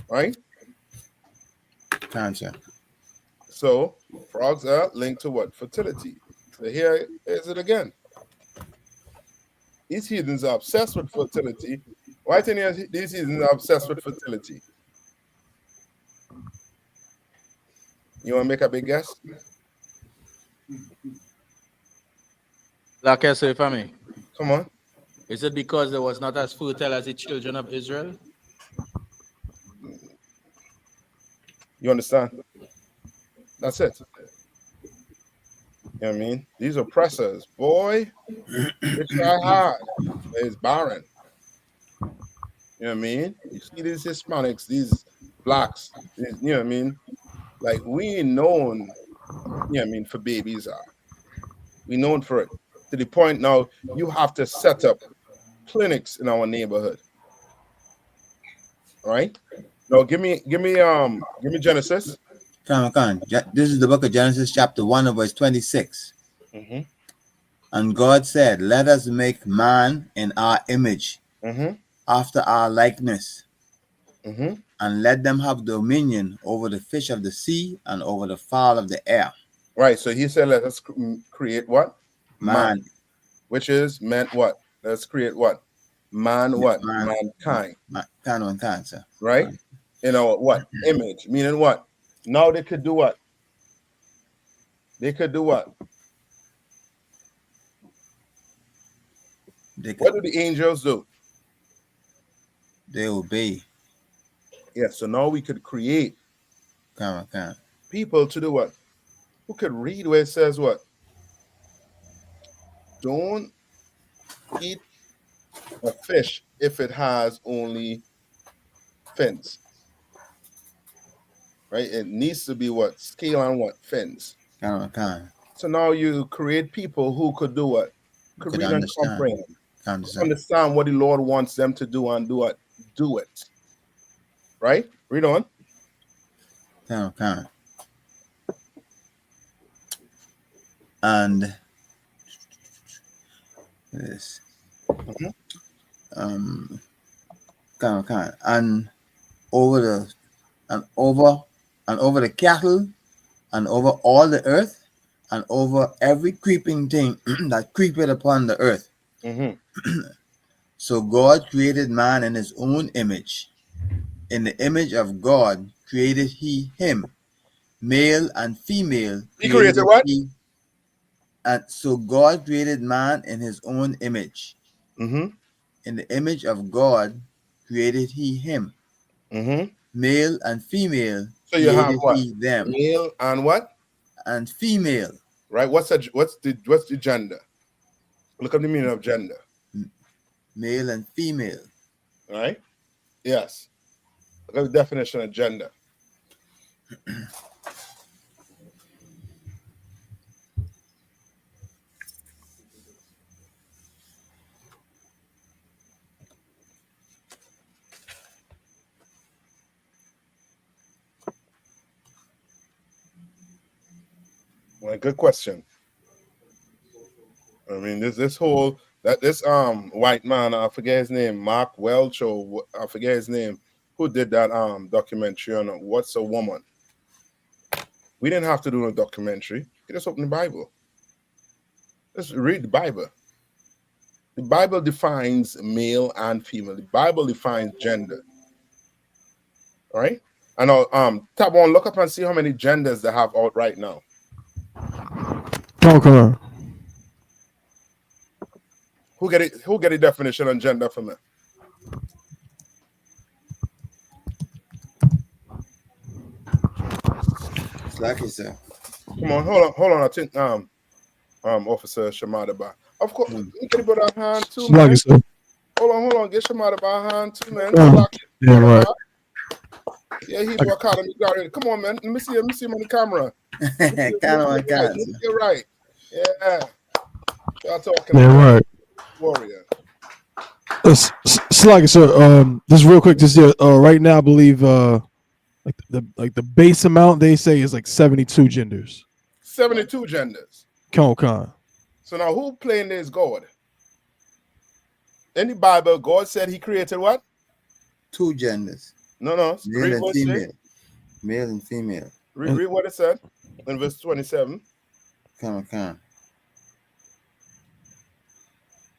Right? Cancer. So frogs are linked to what? Fertility. So here is it again. These heathens are obsessed with fertility. Why do you think these heathens are obsessed with fertility? You want to make a big guess? Like I say, for me. Come on. Is it because they was not as fertile as the children of Israel? You understand? That's it. You know what I mean? These oppressors, boy, they try hard. It's barren. You know what I mean? You see these Hispanics, these blacks, these, you know what I mean? Like, we known, you know what I mean, for babies are. We known for it. To the point now, you have to set up clinics in our neighborhood. All right? Now give me Genesis. Come. This is the book of Genesis, chapter 1, verse 26. Mm-hmm. And God said, let us make man in our image, after our likeness, and let them have dominion over the fish of the sea and over the fowl of the air. Right. So he said, let us create what? Man. Which is meant what? Let's create what? Man what? Mankind. Mankind, sir. Right? You know what? Image. Meaning what? Now they could do what? They could do what? What do the angels do? They obey. Yeah, so now we could create people to do what? Who could read where it says what? Don't eat a fish if it has only fins. Right? It needs to be what? Scale on what? Fins. So now you create people who could do what? Could read and comprehend. understand what the Lord wants them to do and do it. Right? Read on. And this, and over the cattle, and over all the earth, and over every creeping thing that creepeth upon the earth. So God created man in his own image. In the image of God created he him, male and female. He created what? And so God created man in his own image. In the image of God created he him. Male and female. So you have what? He them. Male and what? And female. Right. What's the gender? Look up the meaning of gender. Male and female. Right? Yes. Look at the definition of gender. Well, good question. I mean, this white man, I forget his name, Mark Welch, or I forget his name, who did that documentary on What's a Woman. We didn't have to do a documentary. You just open the Bible. Just read the Bible. The Bible defines male and female. The Bible defines gender. All right? And tab on, look up and see how many genders they have out right now. Okay. Who get the definition on gender for me? It's like you said. Come on, hold on. I think Officer Shamadaba. Of course, you can put a hand too, man. Hold on. Get Shamadaba a hand too, man. Yeah, right. Yeah, he's Academy guard. Come on, man. Let me see him on the camera. You're right. Yeah. Y'all talking right. Warrior. Sluggy, sir. Just real quick, right now, I believe the base amount they say is like 72 genders. 72 genders. Con. So now who playing this God? In the Bible, God said he created what? 2 genders. No. Male and female. Male and female. Read what it said in verse 27. Con.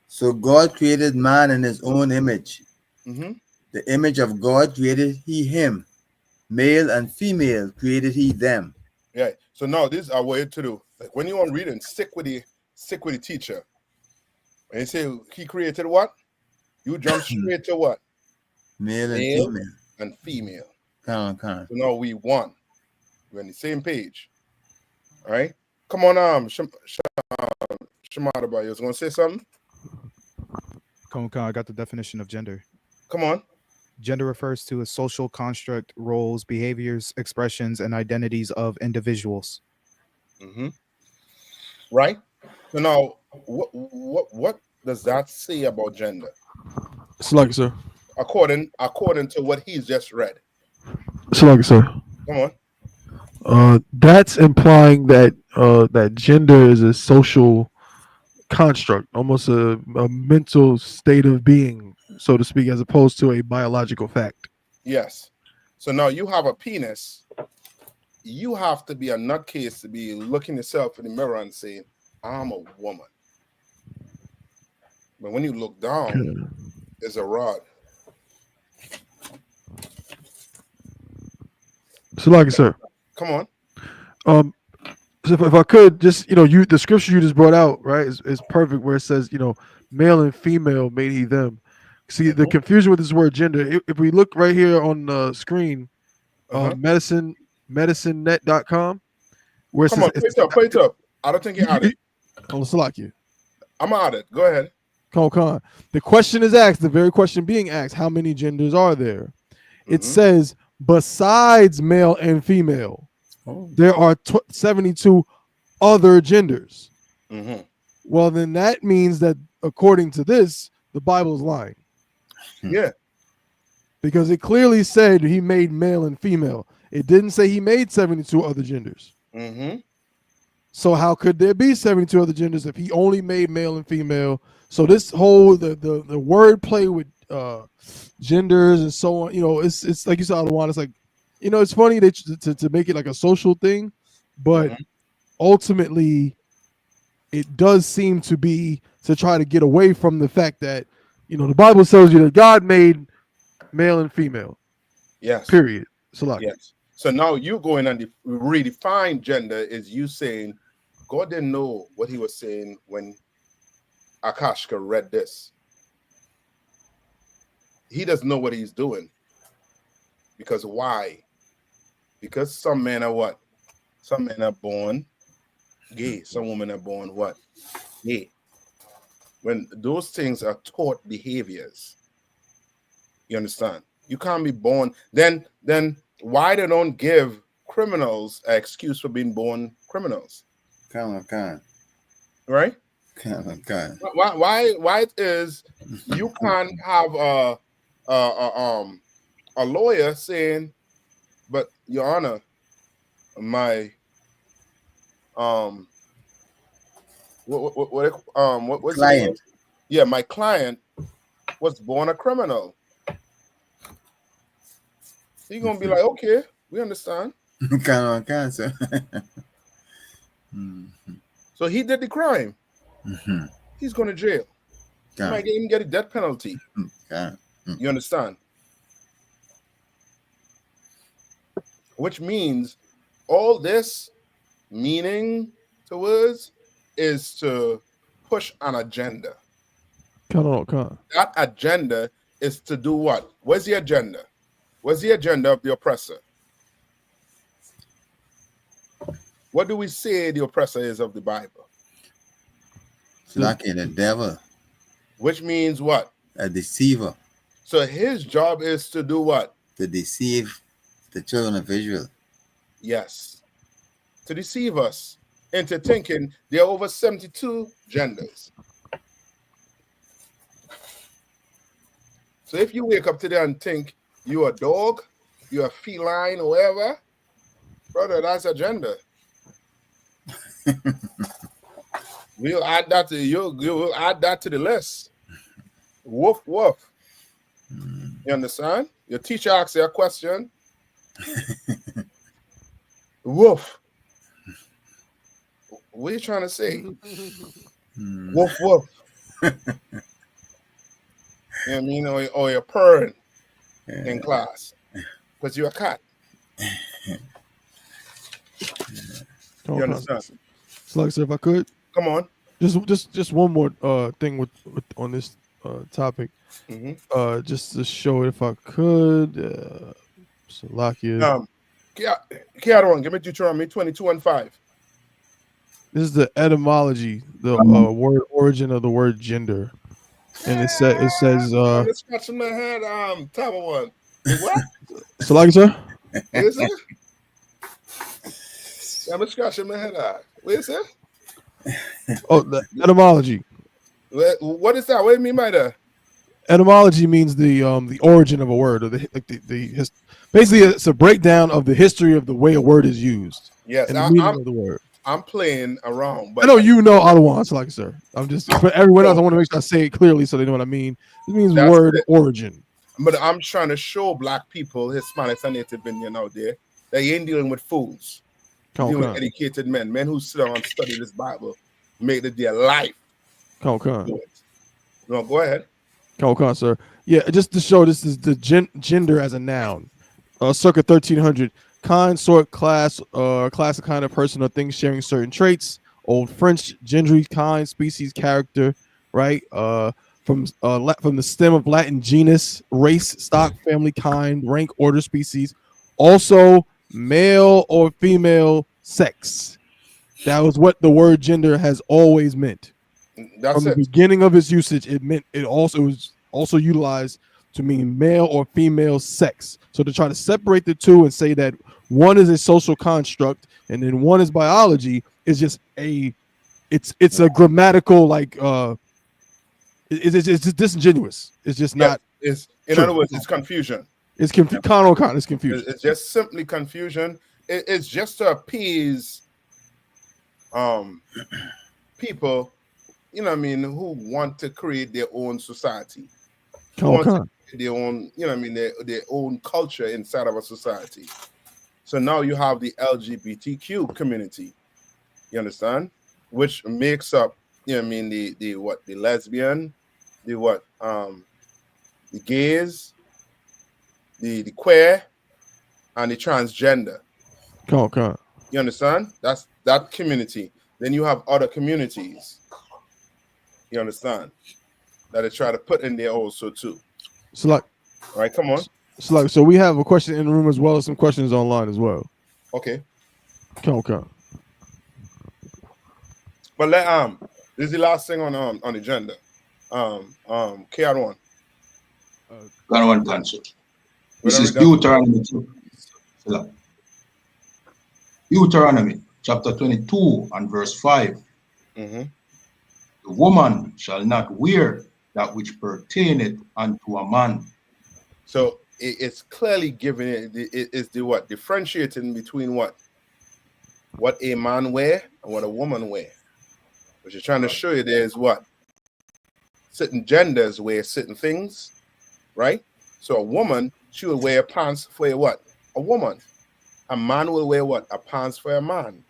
So God created man in his own image. The image of God created he him. Male and female created he them. Yeah. So now this is our way to do. Like when you want reading, stick with the teacher. When you say he created what? You jump straight to what? Male and female. Con. So now we won. We're on the same page. All right. Come on, Shamadaba, you was gonna say something? Con, I got the definition of gender. Come on. Gender refers to a social construct, roles, behaviors, expressions, and identities of individuals. Right. So now, what does that say about gender? Sluggy, sir. According to what he's just read. Sluggy, sir. Come on. That's implying that that gender is a social construct, almost a mental state of being, so to speak, as opposed to a biological fact. Yes. So now you have a penis. You have to be a nutcase to be looking yourself in the mirror and saying, I'm a woman. But when you look down, there's a rod. Sluggy, sir. Come on. So if I could just, the scripture you just brought out, right, is perfect, where it says, male and female made he them. See, the confusion with this word gender, if we look right here on the screen, medicinenet.com, where it says, wait up. I don't think you're at it. I'm at it. Go ahead. Con. The question is asked, the very question being asked, how many genders are there? It says, besides male and female, there are 72 other genders. Well, then that means that according to this, the Bible is lying. Yeah. Because it clearly said he made male and female. It didn't say he made 72 other genders. Mm-hmm. So how could there be 72 other genders if he only made male and female? So this whole the word play with genders and so on, it's like you said, Alwan, it's like, it's funny that to make it like a social thing, but ultimately it does seem to be to try to get away from the fact that, the Bible tells you that God made male and female. Yes. Period. So yes. So now you going and redefine gender is you saying God didn't know what he was saying when Akashka read this. He doesn't know what he's doing. Because why? Because some men are what? Some men are born gay. Some women are born what? Gay. When those things are taught behaviors, you understand? You can't be born. Then why they don't give criminals an excuse for being born criminals? Can. Right? Can. Why it is you can't have a lawyer saying, but Your Honor, my what client? Yeah, my client was born a criminal. He's gonna be like, okay, we understand. Can, sir. So he did the crime. He's going to jail. He might even get a death penalty. You understand? Which means all this meaning towards is to push an agenda. That agenda is to do what? What's the agenda? What's the agenda of the oppressor? What do we say the oppressor is of the Bible? Like the devil. Which means what? A deceiver. So his job is to do what? To deceive the children of Israel. Yes. To deceive us into thinking there are over 72 genders. So if you wake up today and think you're a dog, you're a feline, or whatever, brother, that's a gender. We'll add that to you will add that to the list. Woof woof. You understand? Your teacher asks you a question. Woof. What are you trying to say? Woof woof. You know what I mean? Or you're purring in class because you're a cat. You understand? So like I said, if I could, come on. Just one more thing with on this topic. Just to show it if I could. Salakia. Kiaron, give me Deuteronomy 22:5. This is the etymology, the word origin of the word gender. And it says I'm scratching my head, top of one. What? Salakia, sir? What is it? I'm scratching my head out. What is it? Oh, the etymology. What is that? What do you mean by that? Etymology means the origin of a word, or basically it's a breakdown of the history of the way a word is used. Yes, and the meaning of the word. I'm playing around, but I know you know Ottawa, Salakia, sir. I'm just for everyone else. I want to make sure I say it clearly so they know what I mean. It means word origin. But I'm trying to show black people, Hispanics and Native Indian out there, that you ain't dealing with fools. You're dealing with educated men who sit down and study this Bible, make it their life. No, go ahead. Sir. Yeah, just to show this is the gender as a noun. Circa 1300. Kind, sort, class, class of kind of person or thing sharing certain traits. Old French, gendry, kind, species, character, right? From the stem of Latin genus, race, stock, family, kind, rank, order, species. Also, male or female sex. That was what the word gender has always meant. From the beginning of its usage, it was also utilized to mean male or female sex. So to try to separate the two and say that one is a social construct and then one is biology is just it's a grammatical It's disingenuous. It's just not. It's in true. other words, it's confusion. It's confusion. It's confusion. It's just simply confusion. It's just to appease people, you know what I mean, who want to create their own society. Who want to create their own, you know what I mean, their own culture inside of a society. So now you have the LGBTQ community. You understand? Which makes up, you know what I mean, the lesbian, the gays, the queer, and the transgender. You understand? That's that community. Then you have other communities. You understand? That they try to put in there also too. So like, all right, come on. So we have a question in the room as well as some questions online as well. Okay. Okay. But this is the last thing on the agenda. KR1. KR1 cancel. This is Deuteronomy. Deuteronomy chapter 22 and verse 5. Mm-hmm. The woman shall not wear that which pertaineth unto a man. So it's clearly giving it's the what differentiating between what a man wear and what a woman wear. Which is trying to show you there's what certain genders wear certain things, right? So a woman, she will wear pants for a woman. A man will wear a pants for a man.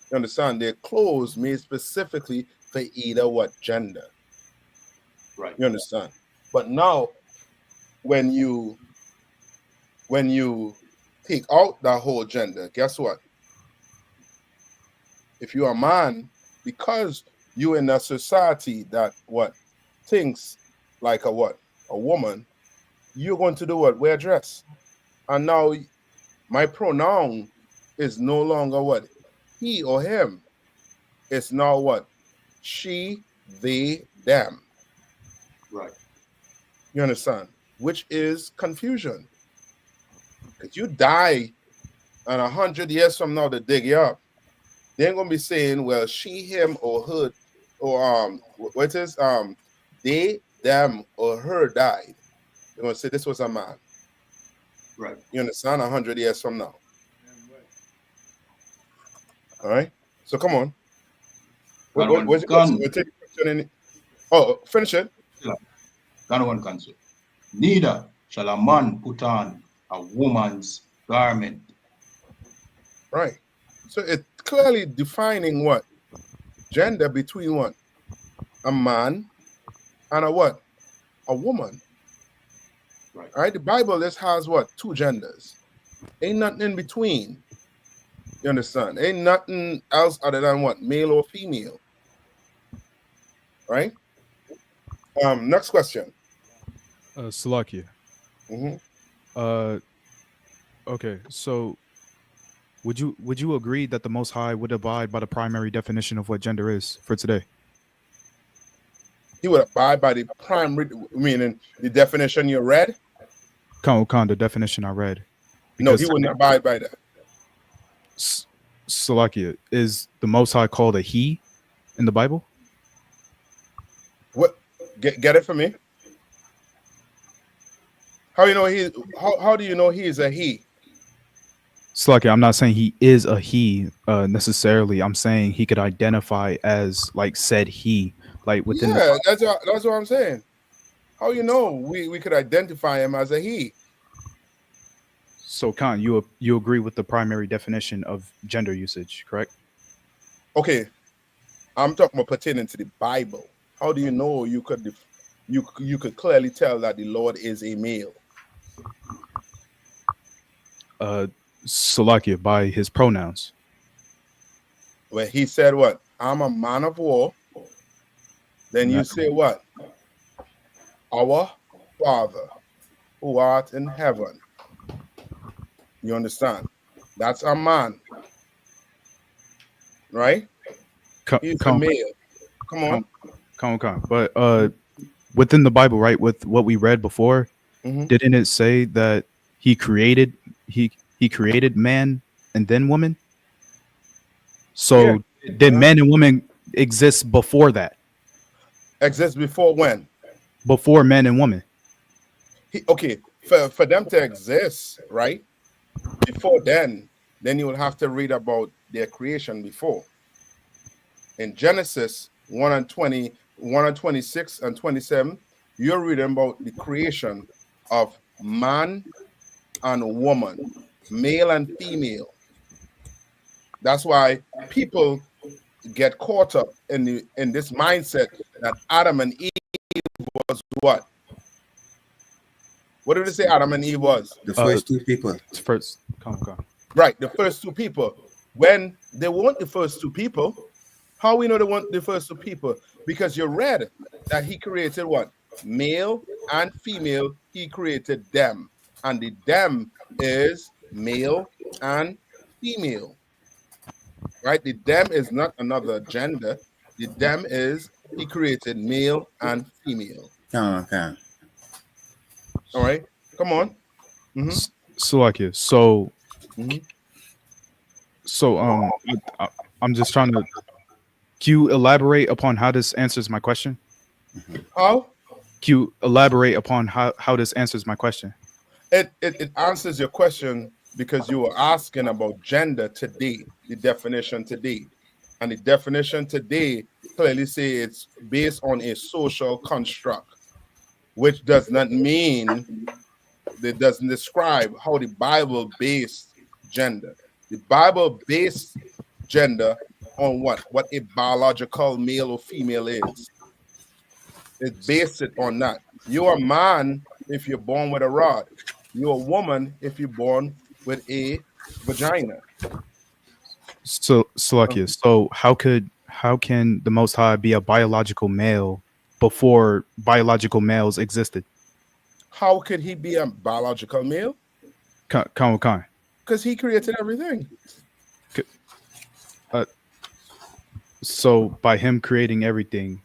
You understand? They're clothes made specifically for either gender. Right. You understand? But now, when you take out that whole gender, guess what? If you're a man, because you're in a society that thinks like a woman, you're going to do wear a dress. And now my pronoun is no longer he or him. It's now she, they, them. Right. You understand? Which is confusion. Because you die and 100 years from now to dig you up, they ain't gonna be saying, well, she, him, or her, or what is they, them, or her died. They're gonna say this was a man. Right. You understand? 100 years from now. All right. So come on. Where's your question? We'll take a question in. Oh, finish it. KR1 cancel. Neither shall a man put on a woman's garment. Right. So it's clearly defining gender between a man and a woman. Right. All right. The Bible just has two genders. Ain't nothing in between. You understand? Ain't nothing else other than male or female. Right. Next question. Salakia. Mm-hmm. Okay. So, would you agree that the Most High would abide by the primary definition of what gender is for today? He would abide by the primary, meaning the definition you read? Khan, the definition I read. No, he wouldn't abide by that. Salakia, is the Most High called a he in the Bible? What? Get it for me? How you know how do you know he is a he? Salakia, I'm not saying he is a he necessarily. I'm saying he could identify as said he, within. Yeah, that's what I'm saying. How you know we could identify him as a he? So, Khan, you agree with the primary definition of gender usage, correct? Okay, I'm talking about pertaining to the Bible. How do you know you could clearly tell that the Lord is a male? Salakia, by his pronouns. When he said I'm a man of war, then you say our Father who art in heaven. You understand? That's a man. Right? He's a male. Come on. Come. But within the Bible, right, with what we read before, didn't it say that he created man and then woman? So did men and women exist before that? Exists before when? Before man and woman. Okay, for them to exist, right? Before then you will have to read about their creation before. In Genesis 1 and 20, 1 and 26 and 27, you're reading about the creation of man and woman, male and female. That's why people get caught up in this mindset that Adam and Eve was what? What did they say Adam and Eve was? The first two people. First, come. Right, the first two people. When they weren't the first two people, how we know they weren't the first two people? Because you read that he created what? Male and female, he created them. And the them is male and female. Right? The them is not another gender. The them is he created male and female. Come on. All right, come on. Salakia. I'm just trying to. Can you elaborate upon how this answers my question? How? Can you elaborate upon how this answers my question? It answers your question because you were asking about gender today, the definition today. And the definition today clearly say it's based on a social construct, which does not mean, it doesn't describe how the Bible based gender. The Bible based gender on what a biological male or female is. It based it on that. You're a man if you're born with a rod. You're a woman if you're born with a vagina. So Salakia, so how can the Most High be a biological male before biological males existed? How could he be a biological male? Khan. Because he created everything. So by him creating everything,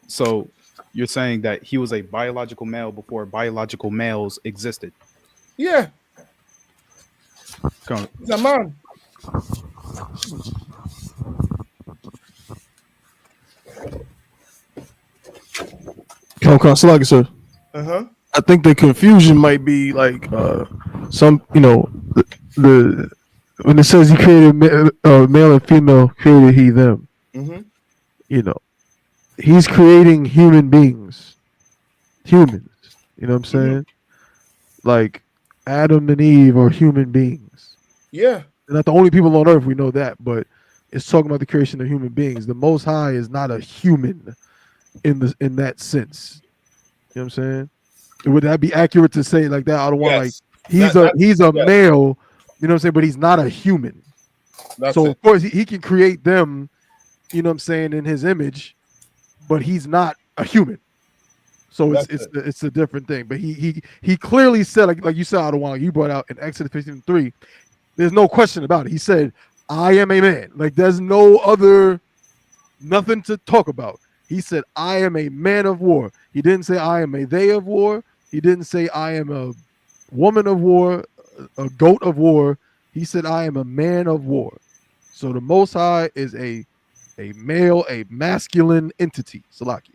so you're saying that he was a biological male before biological males existed? Yeah. He's a man. Salakia, sir. I think the confusion might be like some, the when it says he created male and female, created he them. He's creating human beings, humans. You know what I'm saying? Like Adam and Eve are human beings. Yeah, they're not the only people on earth. We know that, but it's talking about the creation of human beings. The Most High is not a human in that sense. You know what I'm saying? Would that be accurate to say like that? I don't want like he's a male, you know what I'm saying, but he's not a human. Of course he can create them, you know what I'm saying, in his image, but he's not a human. So it's a different thing. But he clearly said, like you said, Adonai, you brought out in Exodus 15:3, there's no question about it. He said, I am a man. Like there's nothing to talk about. He said, I am a man of war. He didn't say I am a they of war. He didn't say I am a woman of war, a goat of war. He said, I am a man of war. So the Most High is a male, a masculine entity. Salaki.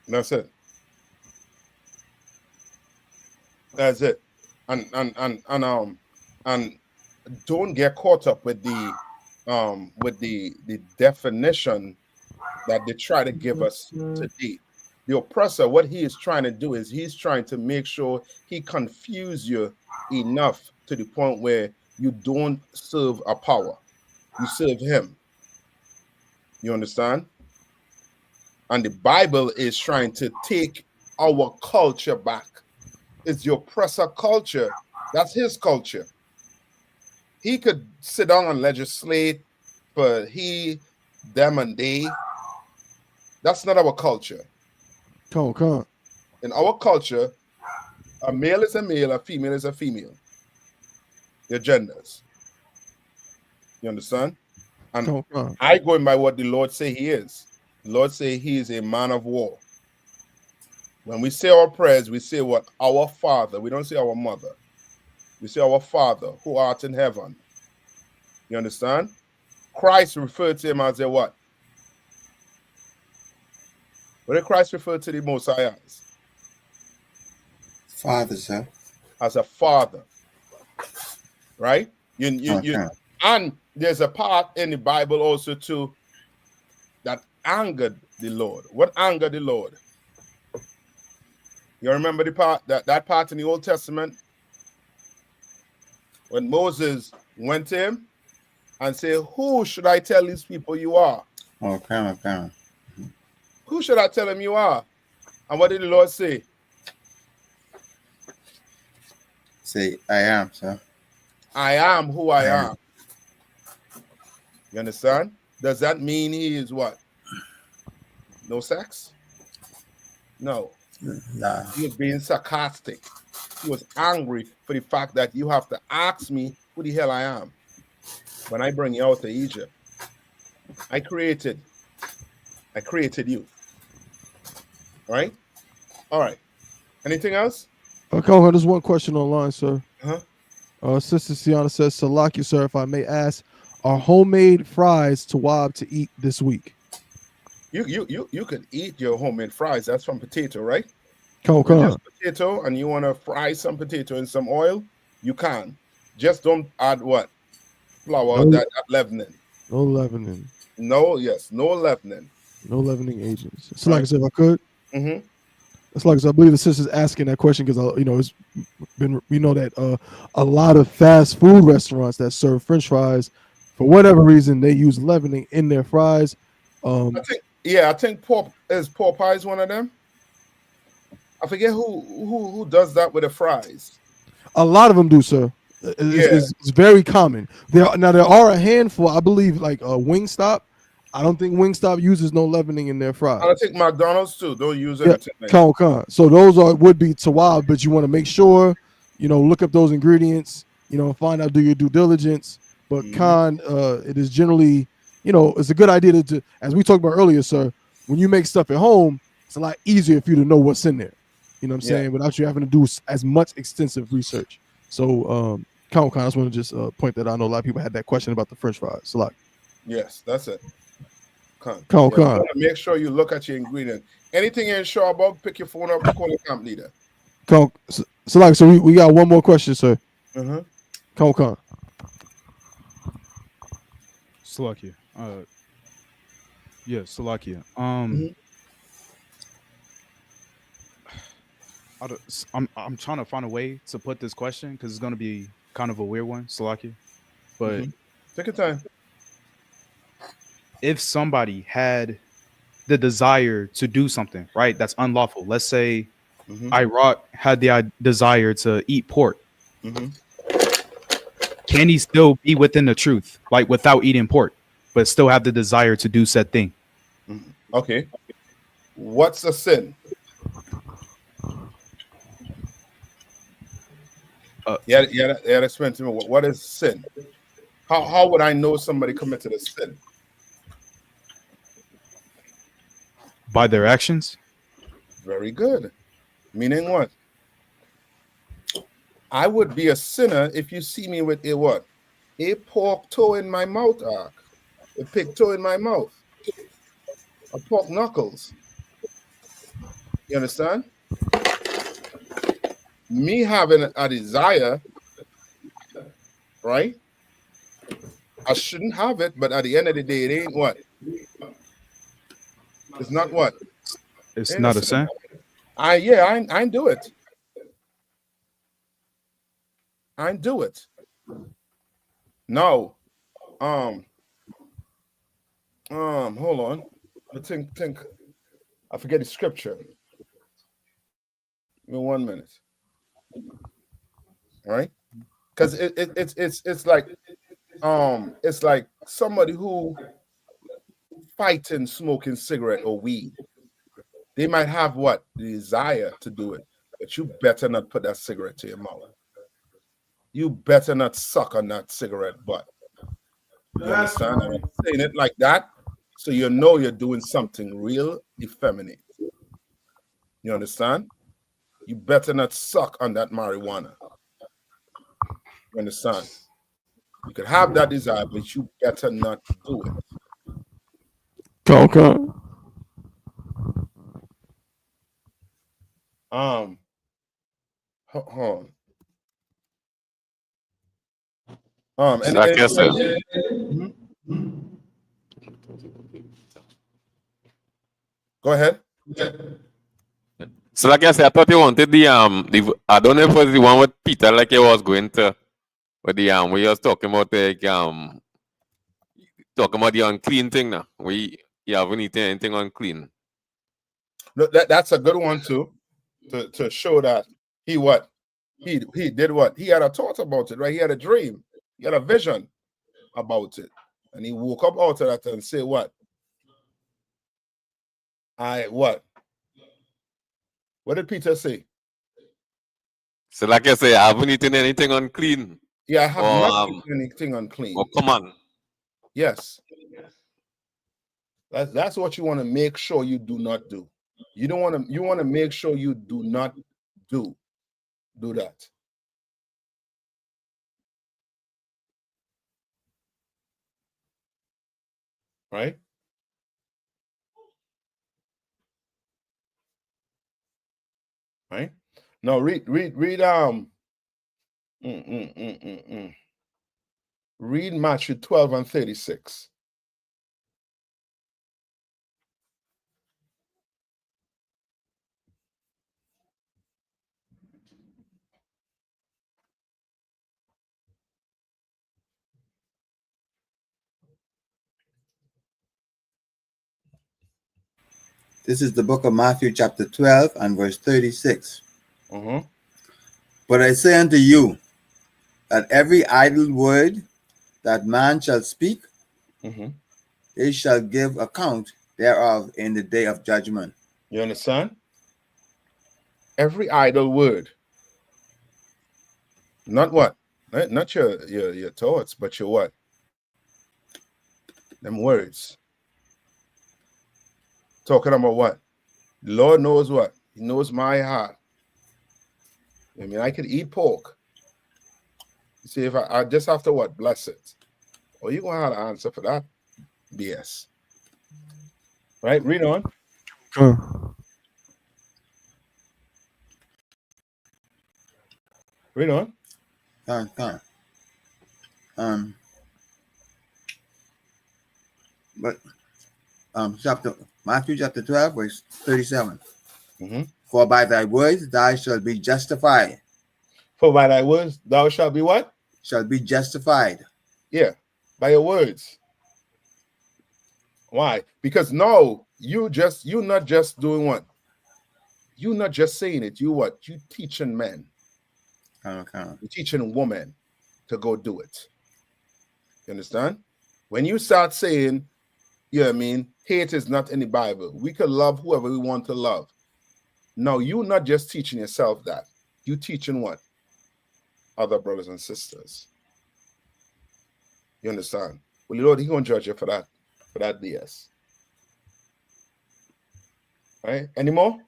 That's it. That's it. And don't get caught up with the definition that they try to give us today. The oppressor, what he is trying to do is he's trying to make sure he confuse you enough to the point where you don't serve a power. You serve him. You understand? And the Bible is trying to take our culture back. It's the oppressor culture. That's his culture. He could sit down and legislate for he, them, and they. That's not our culture. Come. In our culture, a male is a male, a female is a female. Their genders. You understand? And I going by what the Lord say he is. The Lord say he is a man of war. When we say our prayers, we say what? Our Father. We don't say our mother. We say our Father who art in heaven. You understand? Christ referred to him as a what? What did Christ refer to the Most High as? Father, sir. As a father, right? And there's a part in the Bible also too that angered the Lord. What angered the Lord? You remember the part that part in the Old Testament when Moses went to him and said, "Who should I tell these people you are?" Okay. Who should I tell them you are? And what did the Lord say? Say, I am, sir. I am who I am. You understand? Does that mean he is what? No sex? No. Nah. He was being sarcastic. He was angry for the fact that you have to ask me who the hell I am when I bring you out of Egypt. I created you. Right? All right. Anything else? Okay, there's one question online, sir. Uh-huh. Sister Sienna says, Salaki, sir, if I may ask, are homemade fries to Wab to eat this week? You could eat your homemade fries. That's from potato, right? Come. Just potato, and you want to fry some potato in some oil, you can. Just don't add what? Flour, that leavening. No leavening. No leavening. No leavening agents. So, like I said, if I could. Mm-hmm. It's like I believe the sister's asking that question because it's been that a lot of fast food restaurants that serve French fries, for whatever reason, they use leavening in their fries. I think Popeyes one of them. I forget who does that with the fries. A lot of them do, sir. It's very common. There are a handful, I believe, like Wingstop. I don't think Wingstop uses no leavening in their fries. I think McDonald's too don't use anything. Con. So those would be tawab, but you want to make sure, look up those ingredients, find out, do your due diligence. But it is generally, it's a good idea to, as we talked about earlier, sir, when you make stuff at home, it's a lot easier for you to know what's in there. You know what I'm saying? Without you having to do as much extensive research. So, I just want to just point that out. I know a lot of people had that question about the French fries. So, like, yes, that's it. Make sure you look at your ingredient. Anything you're sure about, pick your phone up, call the camp leader. So we got one more question, sir. Mm-hmm. Salakia. Salakia. I'm trying to find a way to put this question because it's going to be kind of a weird one, Salakia. But take your time. If somebody had the desire to do something, right, that's unlawful. Let's say Iraq had the desire to eat pork. Can he still be within the truth, like without eating pork, but still have the desire to do said thing? Okay. What's a sin? Explain to me what is sin? How would I know somebody committed a sin? By their actions. Very good. Meaning what? I would be a sinner if you see me with a what? A pork toe in my mouth, a pig toe in my mouth, a pork knuckles. You understand? Me having a desire, right? I shouldn't have it, but at the end of the day, it ain't what? It's not what? It's not a sin. I do it. I do it. No. Hold on. I think I forget the scripture. Give me 1 minute. All right? Because it's like somebody who fighting smoking cigarette or weed. They might have what? The desire to do it, but you better not put that cigarette to your mouth. You better not suck on that cigarette butt. You understand? I'm saying it like that so you know you're doing something real effeminate. You understand? You better not suck on that marijuana. You understand? You could have that desire, but you better not do it. Okay. Hold on. Like I said. Go ahead. So like I said, I thought you wanted the I don't know if it was the one with Peter like you was going to, but the where you was talking about like talking about the unclean thing now. You haven't eaten anything unclean. No, that's a good one too, to show that he did what? He had a thought about it, right? He had a dream, he had a vision about it, and he woke up out of that and say, "What? What? What did Peter say?" So like I say, I haven't eaten anything unclean. Yeah, I have not eaten anything unclean. Oh, come on. Yes. That's what you want to make sure you do not do. You want to make sure you do not do that. Right? Right? Now read read Matthew 12 and 36. This is the book of Matthew chapter 12 and verse 36. But I say unto you, that every idle word that man shall speak, they shall give account thereof in the day of judgment. You understand? Every idle word. Not what? Not your thoughts, but your what? Them words. Talking about what? The Lord knows what? He knows my heart. I mean, I could eat pork. You see, if I just have to what? Bless it. Well, you're going to have an answer for that BS. Right? Read on. Read on. Matthew chapter 12, verse 37. For by thy words thou shalt be justified. For by thy words thou shalt be what? Shall be justified. Yeah, by your words. Why? Because now you're not just doing what? You're not just saying it. You what? You teaching men. You're teaching women to go do it. You understand? When you start saying, you know what I mean, hate is not in the Bible. We can love whoever we want to love. Now, you're not just teaching yourself that. You're teaching what? Other brothers and sisters. You understand? Well, the Lord, He's going to judge you for that BS. Right? Any more?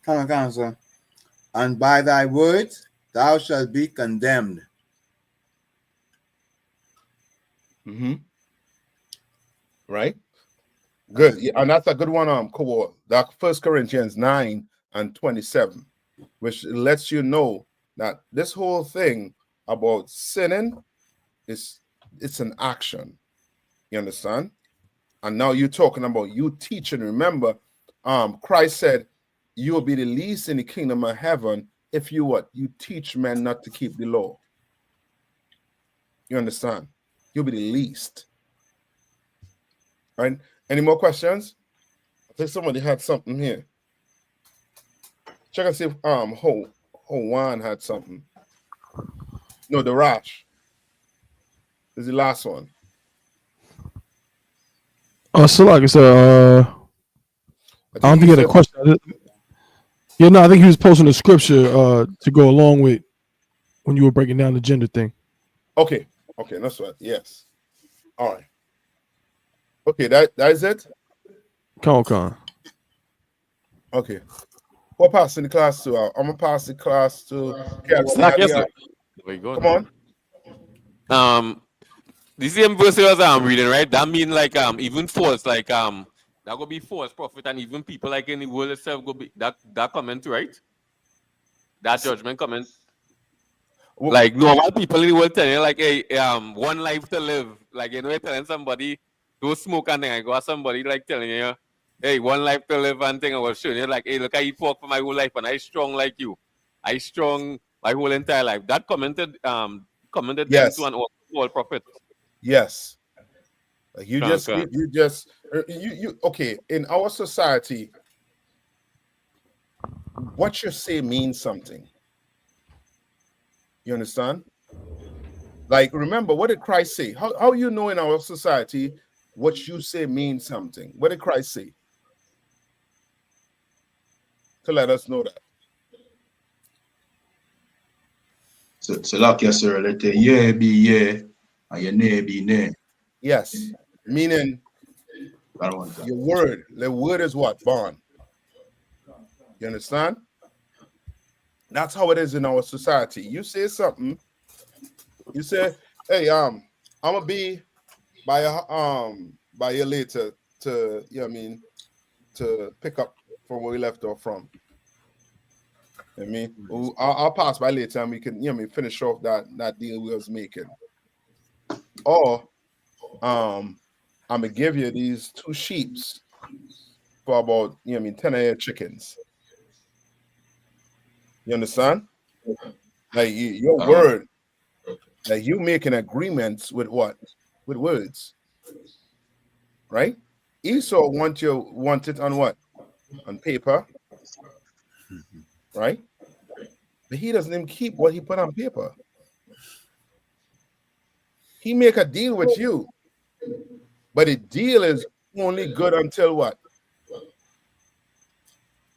Come on, sir. And by thy words thou shalt be condemned. Right? Good. Yeah, and that's a good one, Kowal. That 1 Corinthians 9 and 27, which lets you know that this whole thing about sinning it's an action. You understand? And now you're talking about you teaching. Remember, Christ said, you will be the least in the kingdom of heaven if you what? You teach men not to keep the law. You understand? You'll be the least. Right? Any more questions? I think somebody had something here. Check and see if Juan had something. No, the Rash. This is the last one. So like I said, I don't think he had a question. Yeah, no, I think he was posting a scripture to go along with when you were breaking down the gender thing. Okay, that's right. Yes. All right. Okay, that is it. Con. Okay. What passing the class to? I'm gonna pass the class to. Come on. The same verse as I'm reading, right? That mean like even false, like that go be false prophet, and even people like in the world itself go be that comment, right? that judgment coming. Like normal people in the world tell you like, hey, one life to live. Like you know, you're telling somebody don't smoke and then I got somebody like telling you, hey, one life to live and thing I was showing you like, hey, look, I eat pork for my whole life and I strong like you. I strong my whole entire life. That commented them to an old prophet. Yes. Like you okay, in our society, what you say means something. You understand? Like, remember, what did Christ say? How you know in our society what you say means something? What did Christ say? To let us know that. So like you sir, let the yeah be yeah and your nay be nay. Yes. Meaning your word. The word is what? Bond. You understand? That's how it is in our society. You say something, you say, hey, I'm gonna be by you later to, you know what I mean, to pick up from where we left off from. You know what I mean, I'll pass by later and we can, you know what I mean, finish off that deal we was making. Or I'm gonna give you these 2 sheeps for about, you know what I mean, 10 of your chickens. You understand? Like your word, like you making agreements with what? With words. Right? Esau want it on what? On paper. Right? But he doesn't even keep what he put on paper. He make a deal with you. But the deal is only good until what?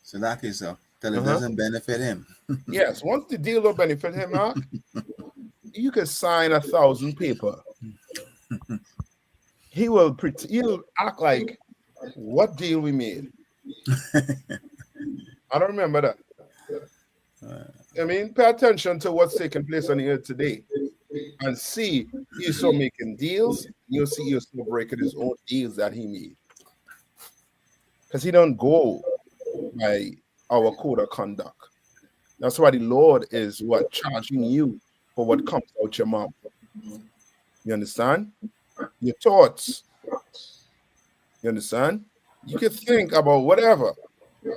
So that is so. Till it doesn't benefit him. Yes, once the deal will benefit him, you can sign 1,000 paper. He'll act like, what deal we made? I don't remember that. I mean, pay attention to what's taking place on the earth today and see Esau making deals. You'll see Esau breaking his own deals that he made. Because he don't go by our code of conduct. That's why the Lord is what? Charging you for what comes out your mouth. You understand? Your thoughts. You understand? You can think about whatever. You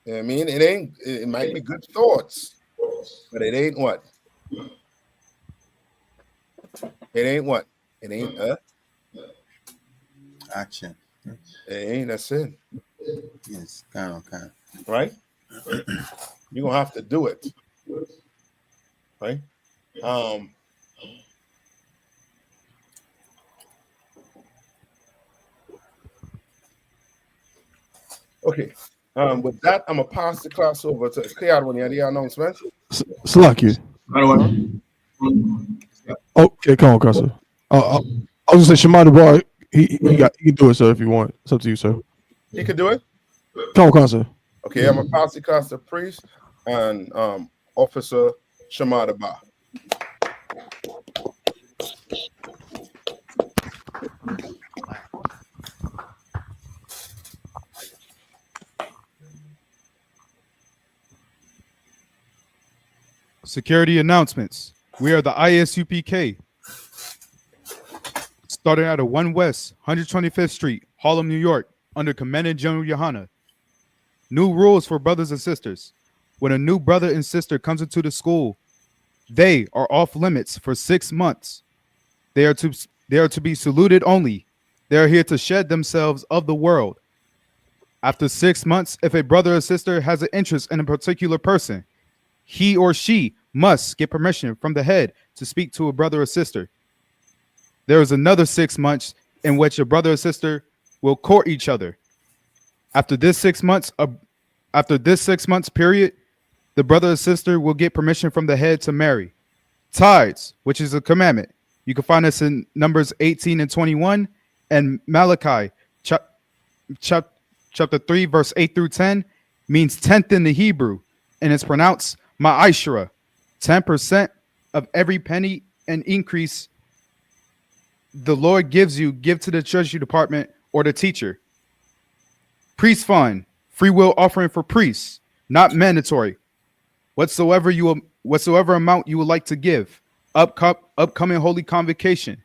know what I mean? It might be good thoughts, but it ain't what? It ain't what? It ain't action. It ain't a sin. Yes, kind of. Right? You're gonna have to do it. Right? Okay. With that, I'm gonna pass the class over to Clear when you have the announcement. Slacky. Okay, come on, Custer. I was gonna say Shemai Bar. He can do it, sir, if you want. It's up to you, sir. He can do it. Come on, Custer. Okay, I'm gonna pass the class to Priest and Officer Shemai Bar. Security announcements. We are the I.S.U.P.K. Starting out of 1 West, 125th Street, Harlem, New York, under Commandant General YAHANNA. New rules for brothers and sisters. When a new brother and sister comes into the school, they are off limits for 6 months. They are to be saluted only. They are here to shed themselves of the world. After 6 months, if a brother or sister has an interest in a particular person, he or she must get permission from the head to speak to a brother or sister. There is another 6 months in which a brother or sister will court each other. After this 6 months period, the brother or sister will get permission from the head to marry. Tithes, which is a commandment. You can find this in Numbers 18 and 21 and Malachi chapter 3, verse 8 through 10 means 10th in the Hebrew, and it's pronounced ma'ashra, 10% of every penny and increase the Lord gives you, give to the treasury department or the teacher. Priest fund, free will offering for priests. not mandatory. Whatsoever amount you would like to give. Upcoming holy convocation.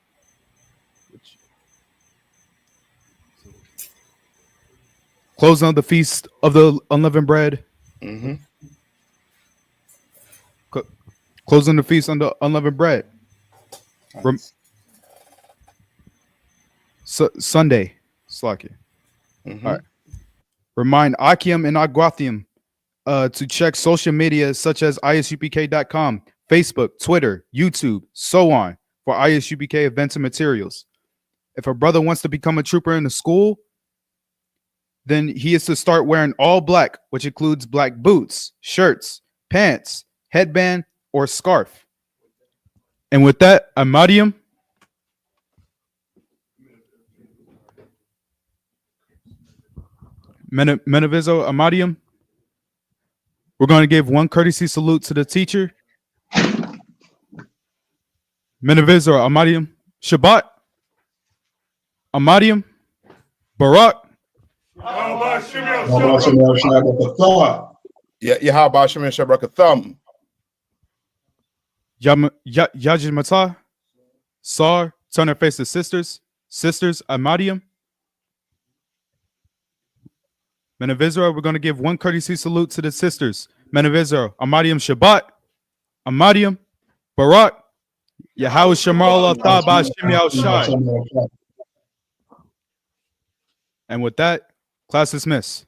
Closing of the feast of the unleavened bread. Mm-hmm. Closing the feast on the unleavened bread. Sunday. Slack it. Mm-hmm. All right. Remind Akim and Agwathium to check social media such as ISUPK.com, Facebook, Twitter, YouTube, so on for ISUPK events and materials. If a brother wants to become a trooper in the school, then he is to start wearing all black, which includes black boots, shirts, pants, headband, or scarf. And with that, Amadium. Menavizo Amadium. We're going to give one courtesy salute to the teacher. Menavizo Amadium. Shabbat. Amadium. Barak. Yahaba Shemir Shabrakatham. Yajid Matah. Sar. Turn her face to sisters. Sisters Amadium. Men of Israel, we're going to give one courtesy salute to the sisters. Men of Israel, Amadium Shabbat, Amadium, Barak, Yahweh Shamar Allah Thaba Hashem Yahushai. And with that, class dismissed.